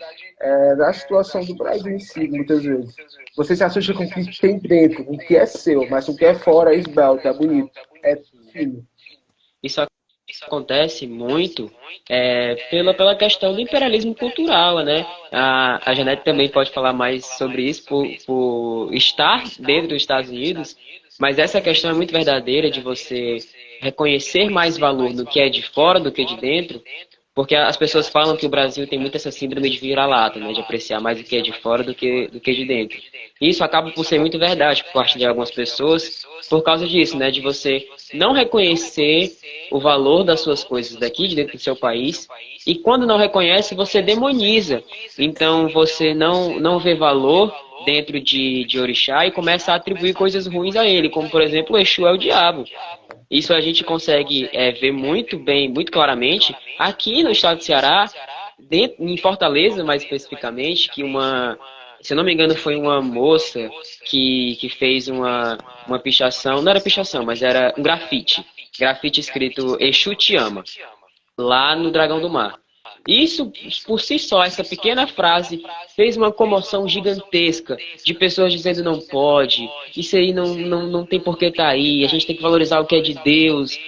da situação do Brasil em si, muitas vezes. Você se assusta com o que tem dentro, com o que é seu, mas o que é fora é esbelto, é bonito, é fino. Isso acontece muito pela questão do imperialismo cultural, né? A Janete também pode falar mais sobre isso por estar dentro dos Estados Unidos, mas essa questão é muito verdadeira de você reconhecer mais valor no que é de fora do que de dentro, porque as pessoas falam que o Brasil tem muito essa síndrome de vira-lata, né? De apreciar mais o que é de fora do que de dentro. E isso acaba por ser muito verdade por parte de algumas pessoas, por causa disso, né? De você não reconhecer o valor das suas coisas daqui, de dentro do seu país, e quando não reconhece, você demoniza. Então, você não vê valor dentro de orixá e começa a atribuir coisas ruins a ele, como, por exemplo, o Exu é o diabo. Isso a gente consegue ver muito bem, muito claramente, aqui no estado de Ceará, em Fortaleza, mais especificamente, que se eu não me engano, foi uma moça que fez uma pichação, não era pichação, mas era um grafite escrito Exu te ama, lá no Dragão do Mar. Isso, por si só, essa pequena frase fez uma comoção gigantesca de pessoas dizendo não pode, isso aí não tem por que estar aí, a gente tem que valorizar o que é de Deus,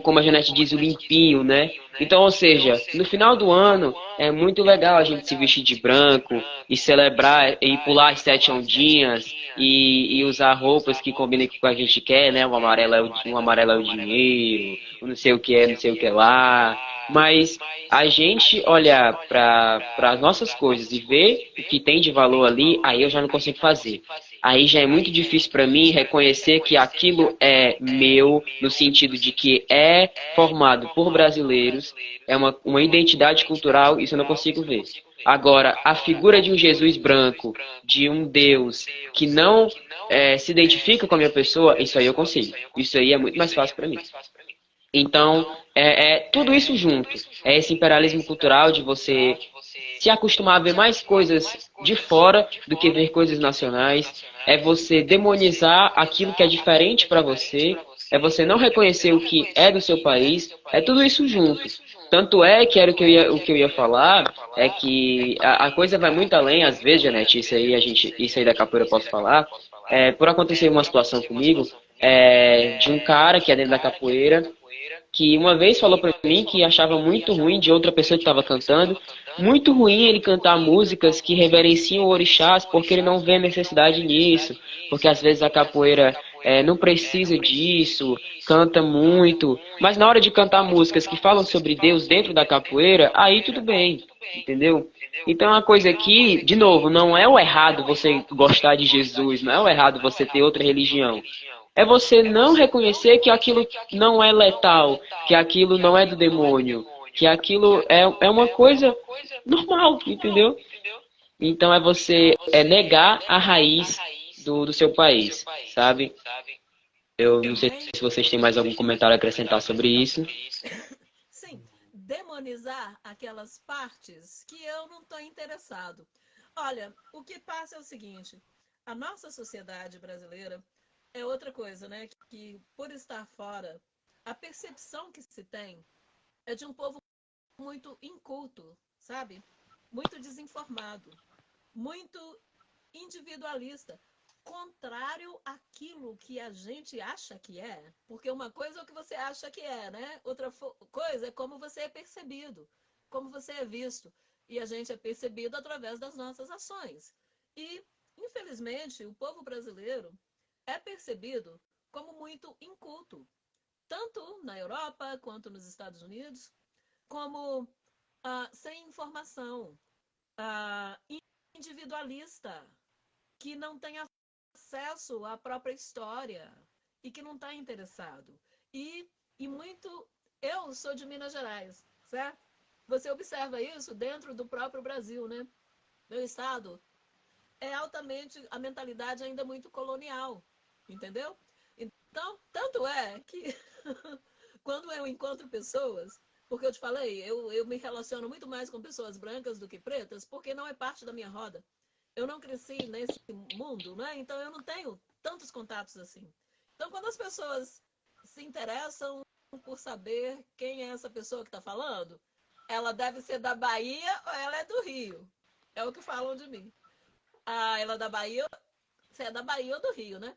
como a Janete diz, o limpinho, né? Então, ou seja, no final do ano é muito legal a gente se vestir de branco e celebrar e pular as 7 ondinhas e usar roupas que combinem com o que a gente quer, né? O amarelo é o dinheiro, o não sei o que é, não sei o que lá. Mas a gente olhar para as nossas coisas e ver o que tem de valor ali, aí eu já não consigo fazer. Aí já é muito difícil para mim reconhecer que aquilo é meu, no sentido de que é formado por brasileiros, é uma identidade cultural, isso eu não consigo ver. Agora, a figura de um Jesus branco, de um Deus que não se identifica com a minha pessoa, isso aí eu consigo. Isso aí é muito mais fácil para mim. Então, tudo isso junto. É esse imperialismo cultural de você se acostumar a ver mais coisas de fora do que ver coisas nacionais. É você demonizar aquilo que é diferente para você. É você não reconhecer o que é do seu país. É tudo isso junto. Tanto é que era o que eu ia falar, é que a coisa vai muito além, às vezes, Janete, isso aí da capoeira eu posso falar. Por acontecer uma situação comigo, de um cara que é dentro da capoeira, que uma vez falou pra mim que achava muito ruim de outra pessoa que estava cantando, muito ruim ele cantar músicas que reverenciam orixás, porque ele não vê necessidade nisso, porque às vezes a capoeira não precisa disso, canta muito, mas na hora de cantar músicas que falam sobre Deus dentro da capoeira, aí tudo bem, entendeu? Então a coisa aqui, de novo, não é o errado você gostar de Jesus, não é o errado você ter outra religião. É você não reconhecer que aquilo não é letal, que aquilo não é do demônio, que aquilo é uma coisa normal, entendeu? Então é você negar a raiz do seu país, sabe? Eu não sei Também, se vocês têm mais algum comentário a acrescentar sobre isso. sim, demonizar aquelas partes que eu não estou interessado. Olha, o que passa é o seguinte: a nossa sociedade brasileira é outra coisa, né? Que por estar fora, a percepção que se tem é de um povo muito inculto, sabe? Muito desinformado, muito individualista, contrário àquilo que a gente acha que é. Porque uma coisa é o que você acha que é, né? Outra coisa é como você é percebido, como você é visto. E a gente é percebido através das nossas ações. E, infelizmente, o povo brasileiro é percebido como muito inculto, tanto na Europa quanto nos Estados Unidos, como sem informação, individualista, que não tem acesso à própria história e que não está interessado. E muito. Eu sou de Minas Gerais, certo? Você observa isso dentro do próprio Brasil, né? Meu estado é altamente. A mentalidade ainda muito colonial, entendeu? Então, tanto é que quando eu encontro pessoas, porque eu te falei, eu me relaciono muito mais com pessoas brancas do que pretas, porque não é parte da minha roda. Eu não cresci nesse mundo, né? Então eu não tenho tantos contatos assim. Então, quando as pessoas se interessam por saber quem é essa pessoa que está falando, ela deve ser da Bahia ou ela é do Rio. É o que falam de mim. Ah, ela é da Bahia, você é da Bahia ou do Rio, né?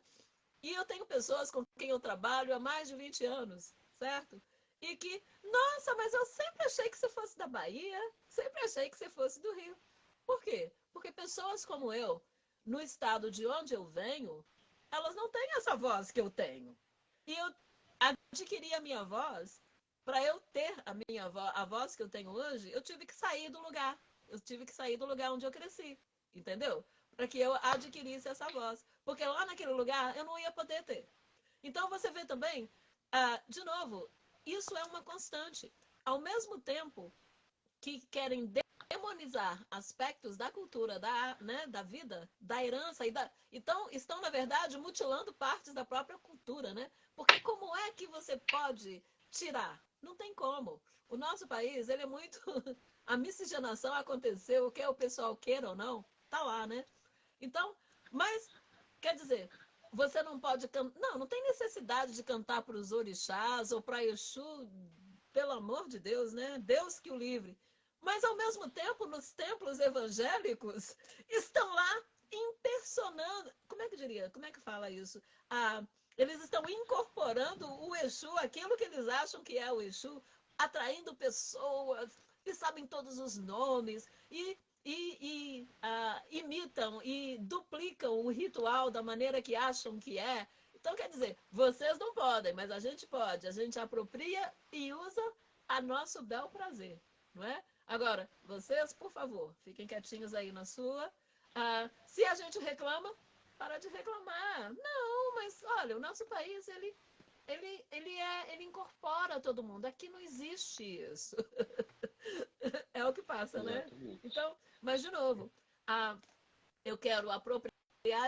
E eu tenho pessoas com quem eu trabalho há mais de 20 anos, certo? E que, nossa, mas eu sempre achei que você fosse da Bahia, sempre achei que você fosse do Rio. Por quê? Porque pessoas como eu, no estado de onde eu venho, elas não têm essa voz que eu tenho. E eu adquiri a minha voz, para eu ter a voz que eu tenho hoje, eu tive que sair do lugar. Eu tive que sair do lugar onde eu cresci, entendeu? Para que eu adquirisse essa voz. Porque lá naquele lugar eu não ia poder ter. Então você vê também, de novo, isso é uma constante. Ao mesmo tempo que querem demonizar aspectos da cultura, da vida, da herança, então estão, na verdade, mutilando partes da própria cultura, né? Porque como é que você pode tirar? Não tem como. O nosso país, ele é muito... A miscigenação aconteceu, quer o pessoal queira ou não, tá lá, né? Então, mas, quer dizer, você não pode cantar... Não tem necessidade de cantar para os orixás ou para Exu, pelo amor de Deus, né? Deus que o livre. Mas, ao mesmo tempo, nos templos evangélicos, estão lá impersonando. Como é que diria? Como é que fala isso? Eles estão incorporando o Exu, aquilo que eles acham que é o Exu, atraindo pessoas que sabem todos os nomes e imitam e duplicam o ritual da maneira que acham que é. Então, quer dizer, vocês não podem, mas a gente pode. A gente apropria e usa a nosso bel prazer, não é? Agora, vocês, por favor, fiquem quietinhos aí na sua. Se a gente reclama, para de reclamar. Não, mas olha, o nosso país, ele incorpora todo mundo. Aqui não existe isso. É o que passa, né? Exatamente. Então, mas de novo, eu quero apropriar.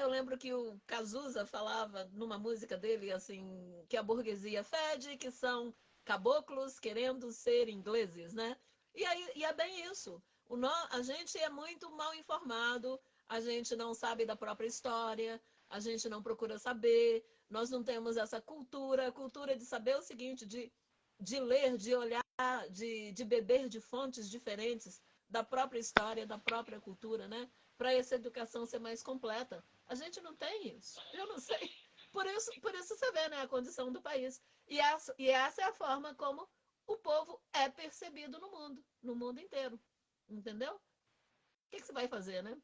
Eu lembro que o Cazuza falava numa música dele assim que a burguesia fede, que são caboclos querendo ser ingleses, né? E é bem isso. A gente é muito mal informado, a gente não sabe da própria história, a gente não procura saber, nós não temos essa cultura de saber o seguinte, de ler, de olhar, de beber de fontes diferentes da própria história, da própria cultura, né? Para essa educação ser mais completa. A gente não tem isso. Eu não sei. Por isso você vê, né, a condição do país. E essa é a forma como o povo é percebido no mundo inteiro. Entendeu? O que você vai fazer, né?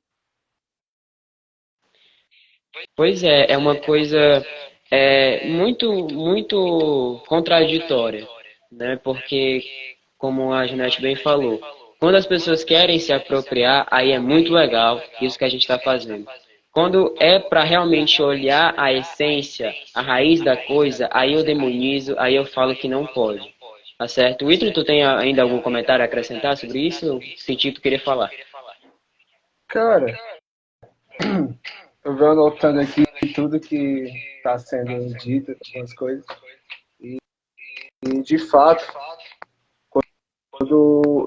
Pois é uma coisa muito contraditória, né? Porque, como a Janete bem falou, quando as pessoas querem se apropriar, aí é muito legal isso que a gente está fazendo. Quando é para realmente olhar a essência, a raiz da coisa, aí eu demonizo, aí eu falo que não pode. Tá certo? Ítalo, tu tem ainda algum comentário a acrescentar sobre isso? Eu senti que tu queria falar. Cara, eu venho anotando aqui tudo que está sendo dito, algumas coisas. E, de fato,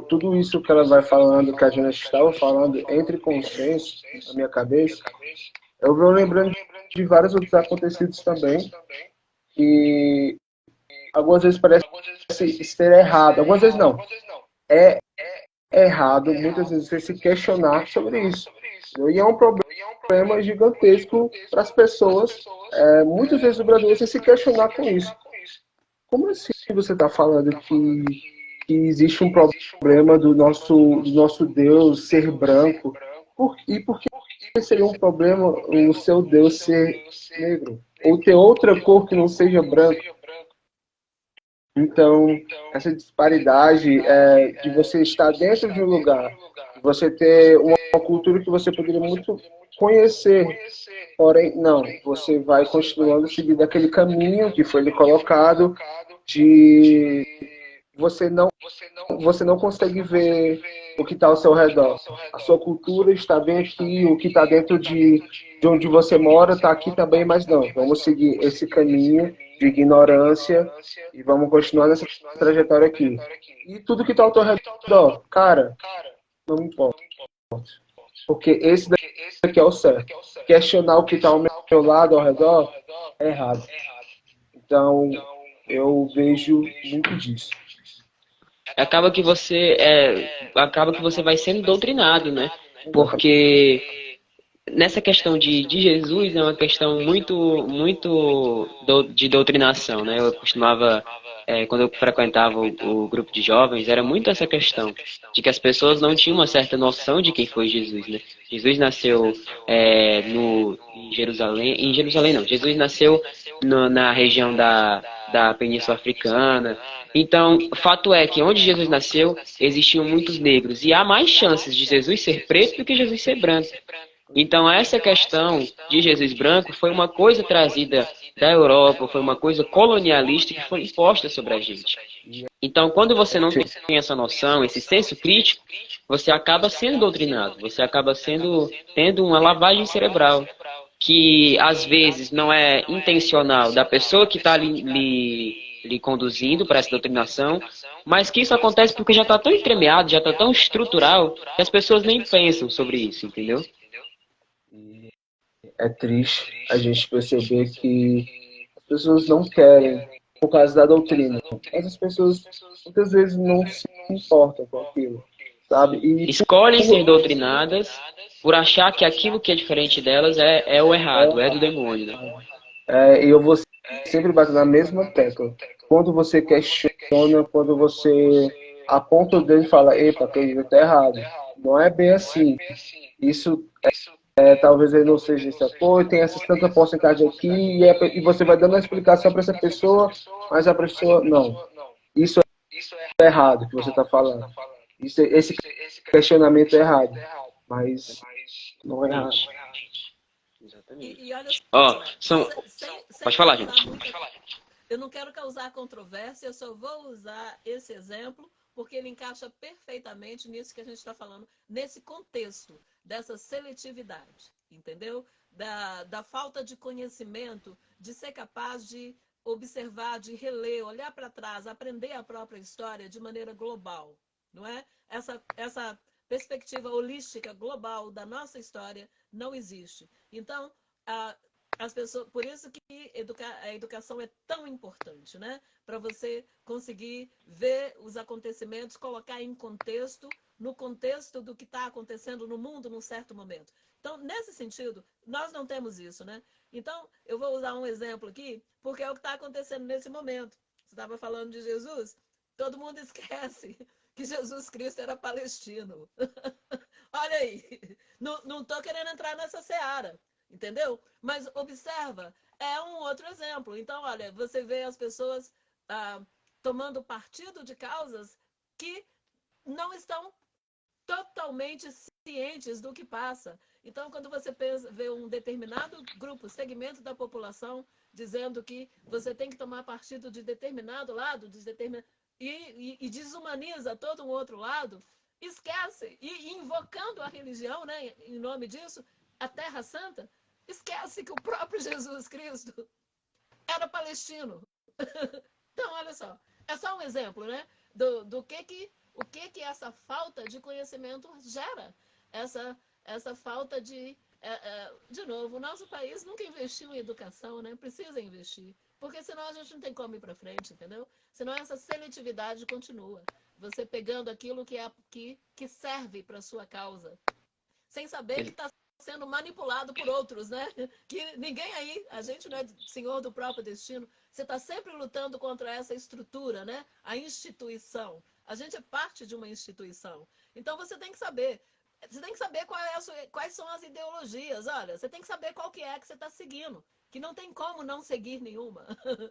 tudo isso que ela vai falando, que a gente estava falando, entre consenso na minha cabeça, eu venho lembrando de vários outros acontecidos também, que algumas vezes parece ser errado, algumas vezes não. É errado, muitas vezes, você se questionar sobre isso. E é um problema gigantesco para as pessoas. Muitas vezes o brasileiro se questionar com isso. Como assim você está falando que existe um problema do nosso Deus ser branco? E por que seria um problema o seu Deus ser negro? Ou ter outra cor que não seja branco? Então, essa disparidade de você estar dentro de um lugar, de você ter uma cultura que você poderia muito conhecer, porém, não, você vai continuando seguindo aquele caminho que foi lhe colocado, de você não consegue ver o que está ao seu redor. A sua cultura está bem aqui, o que está dentro de onde você mora está aqui também, mas não. Vamos seguir esse caminho de ignorância e vamos continuar nessa trajetória aqui. E tudo que está ao teu redor, cara, não importa. Porque esse daqui é o certo. Questionar o que está ao meu lado, ao redor, é errado. Então, eu vejo muito disso. Acaba que você vai sendo doutrinado, né? Porque nessa questão de Jesus é uma questão de doutrinação, né? Eu costumava, quando eu frequentava o grupo de jovens, era muito essa questão de que as pessoas não tinham uma certa noção de quem foi Jesus, né? Jesus nasceu em Jerusalém não, Jesus nasceu na região da Península Africana. Então, fato é que onde Jesus nasceu, existiam muitos negros, e há mais chances de Jesus ser preto do que Jesus ser branco. Então, essa questão de Jesus branco foi uma coisa trazida da Europa, foi uma coisa colonialista que foi imposta sobre a gente. Então, quando você não tem essa noção, esse senso crítico, você acaba sendo doutrinado, você acaba tendo uma lavagem cerebral, que às vezes não é intencional da pessoa que está lhe conduzindo para essa doutrinação, mas que isso acontece porque já está tão entremeado, já está tão estrutural, que as pessoas nem pensam sobre isso, entendeu? É triste a gente perceber que as pessoas não querem por causa da doutrina. Mas as pessoas muitas vezes não se importam com aquilo, sabe? E Escolhem ser doutrinadas por achar que aquilo que é diferente delas é o errado, é do demônio, né? eu vou sempre bater na mesma tecla. Quando você questiona, quando você aponta o dedo e fala, epa, aquele está errado. Não é bem assim. Isso talvez ele não seja esse apoio, tem essa tanta porcentagem aqui, e você vai dando a explicação para essa pessoa, mas a pessoa, não. Isso é errado que você está falando. Esse questionamento é errado. Mas não é errado. Exatamente. E olha Ó, só, sem pode falar, causar gente. muita. Eu não quero causar controvérsia, eu só vou usar esse exemplo porque ele encaixa perfeitamente nisso que a gente está falando, nesse contexto dessa seletividade, entendeu? Da falta de conhecimento, de ser capaz de observar, de reler, olhar para trás, aprender a própria história de maneira global, não é? Essa perspectiva holística global da nossa história não existe. Então, as pessoas, por isso que a educação é tão importante, né? Para você conseguir ver os acontecimentos, colocar em contexto, no contexto do que está acontecendo no mundo num certo momento. Então, nesse sentido, nós não temos isso, né? Então, eu vou usar um exemplo aqui, porque é o que está acontecendo nesse momento. Você estava falando de Jesus, todo mundo esquece que Jesus Cristo era palestino. Olha aí, não estou querendo entrar nessa seara, entendeu? Mas observa, é um outro exemplo. Então, olha, você vê as pessoas tomando partido de causas que não estão totalmente cientes do que passa. Então, quando você vê um determinado grupo, segmento da população, dizendo que você tem que tomar partido de determinado lado, e desumaniza todo um outro lado, esquece, e invocando a religião, né, em nome disso, a Terra Santa, esquece que o próprio Jesus Cristo era palestino. Então, olha só, é só um exemplo, né, do que essa falta de conhecimento gera, essa falta de novo, o nosso país nunca investiu em educação, né? Precisa investir, porque senão a gente não tem como ir para frente, entendeu? Senão essa seletividade continua, você pegando aquilo que serve para sua causa, sem saber que está sendo manipulado por outros, né? Que ninguém aí, a gente não é senhor do próprio destino. Você está sempre lutando contra essa estrutura, né? A instituição. A gente é parte de uma instituição. Então você tem que saber. Você tem que saber quais são as ideologias. Olha, você tem que saber qual que é que você está seguindo. Que não tem como não seguir nenhuma.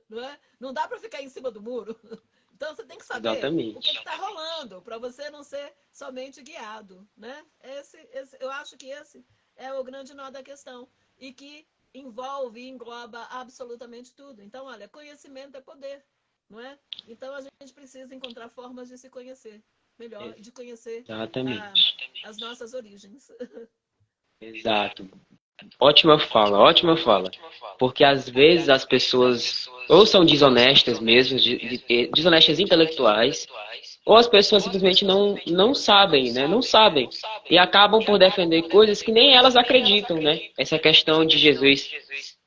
Não é? Não dá para ficar em cima do muro. Então você tem que saber o que está rolando para você não ser somente guiado, né? Eu acho que esse é o grande nó da questão e que envolve e engloba absolutamente tudo. Então, olha, conhecimento é poder, não é? Então a gente precisa encontrar formas de se conhecer melhor, de conhecer as nossas origens. Exato. Ótima fala, ótima fala. Porque às vezes as pessoas ou são desonestas mesmo, desonestas intelectuais, ou as pessoas simplesmente não sabem, né? Não sabem. E acabam por defender coisas que nem elas acreditam, né? Essa questão de Jesus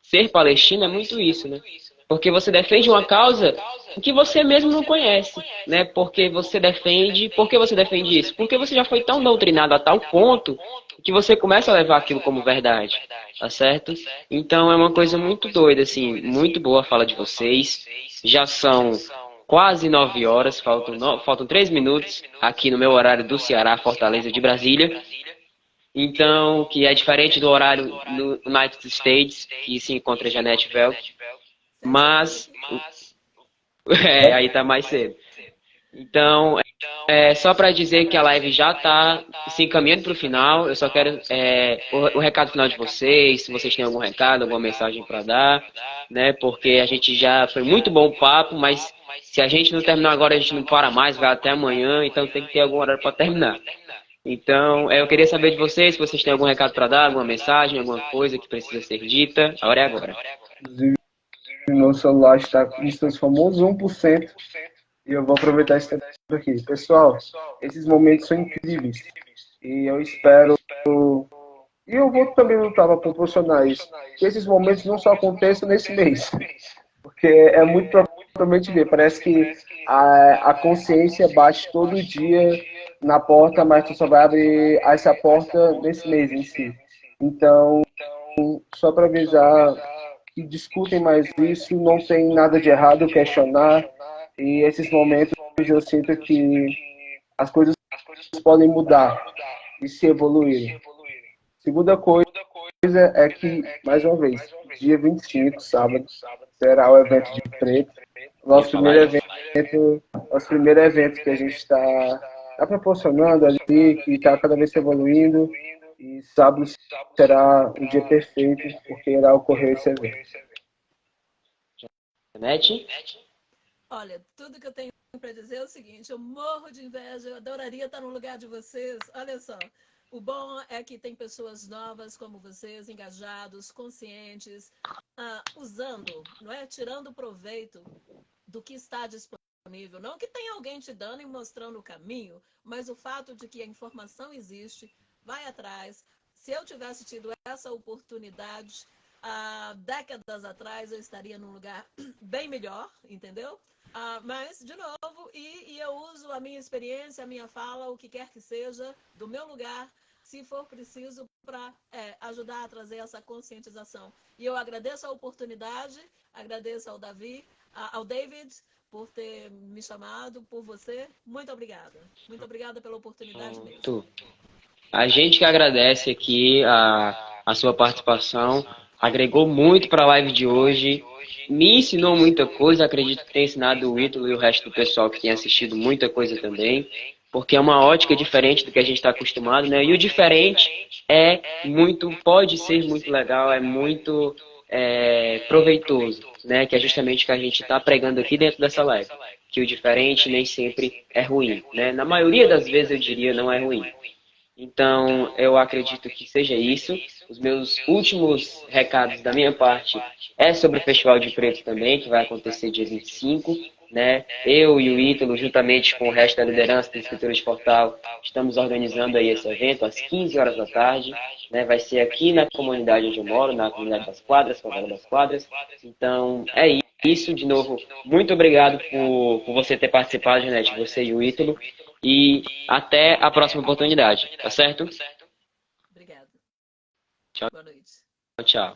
ser palestino é muito isso, né? Porque você defende uma causa que você mesmo não conhece, né? Porque você defende, por que você defende isso? Porque você já foi tão doutrinado a tal ponto que você começa a levar aquilo como verdade, tá certo? Então é uma coisa muito doida, assim, muito boa a fala de vocês. Já são quase 9 horas, faltam 3 minutos aqui no meu horário do Ceará, Fortaleza de Brasília. Então, que é diferente do horário no United States, que se encontra Janete Velk, 7 horas mas aqui. aí tá mais cedo. Então, só para dizer que a live já está se encaminhando para o final. Eu só quero o recado final de vocês, se vocês têm algum recado, alguma mensagem para dar, né? Porque a gente já foi muito bom o papo, mas se a gente não terminar agora, a gente não para mais, vai até amanhã, então tem que ter algum horário para terminar. Então, eu queria saber de vocês, se vocês têm algum recado para dar, alguma mensagem, alguma coisa que precisa ser dita. A hora é agora. Inclusive, meu celular está com seus famosos 1%. E eu vou aproveitar esse tempo aqui. Pessoal, esses momentos são incríveis. E eu espero. E eu vou também lutar para proporcionar isso. Que esses momentos não só aconteçam nesse mês. Porque é muito propriamente ver. Parece que a consciência bate todo dia na porta, mas tu só vai abrir essa porta nesse mês em si. Então, só para avisar que discutem mais isso, não tem nada de errado questionar. E esses momentos eu sinto que as coisas podem mudar e se evoluir. Segunda coisa é que, mais uma vez, dia 25, sábado, será o evento de preto. Ia Nosso falar primeiro isso. evento que a gente está proporcionando ali, que está cada vez se evoluindo. E sábado será o dia perfeito, porque irá ocorrer esse evento. Janete? Olha, tudo que eu tenho para dizer é o seguinte: eu morro de inveja, eu adoraria estar no lugar de vocês. Olha só, O bom é que tem pessoas novas como vocês, engajados, conscientes, usando, não é? Tirando proveito do que está disponível. Não que tenha alguém te dando e mostrando o caminho, mas o fato de que a informação existe, vai atrás. Se eu tivesse tido essa oportunidade há décadas atrás, eu estaria num lugar bem melhor, entendeu? Mas, de novo, e eu uso a minha experiência, a minha fala, o que quer que seja, do meu lugar, se for preciso, para ajudar a trazer essa conscientização. E eu agradeço a oportunidade, agradeço ao David, por ter me chamado, por você. Muito obrigada. Muito obrigada pela oportunidade mesmo. A gente que agradece aqui a sua participação, agregou muito para a live de hoje, me ensinou muita coisa, acredito que tenha ensinado o Ítalo e o resto do pessoal que tem assistido muita coisa também, porque é uma ótica diferente do que a gente está acostumado, né? E o diferente pode ser muito legal, é muito proveitoso, né? Que é justamente o que a gente está pregando aqui dentro dessa live, que o diferente nem sempre é ruim, né? Na maioria das vezes eu diria não é ruim. Então, eu acredito que seja isso. Os meus últimos recados da minha parte é sobre o Festival de Preto também, que vai acontecer dia 25, né? Eu e o Ítalo, juntamente com o resto da liderança da Escritura de Portal, estamos organizando aí esse evento às 15 horas da tarde, né? Vai ser aqui na comunidade onde eu moro, na comunidade das Quadras, Favela das Quadras. Então, é isso. De novo, muito obrigado por você ter participado, Janete, você e o Ítalo. E até a próxima oportunidade, tá certo? Obrigada. Tchau, Boa noite. tchau.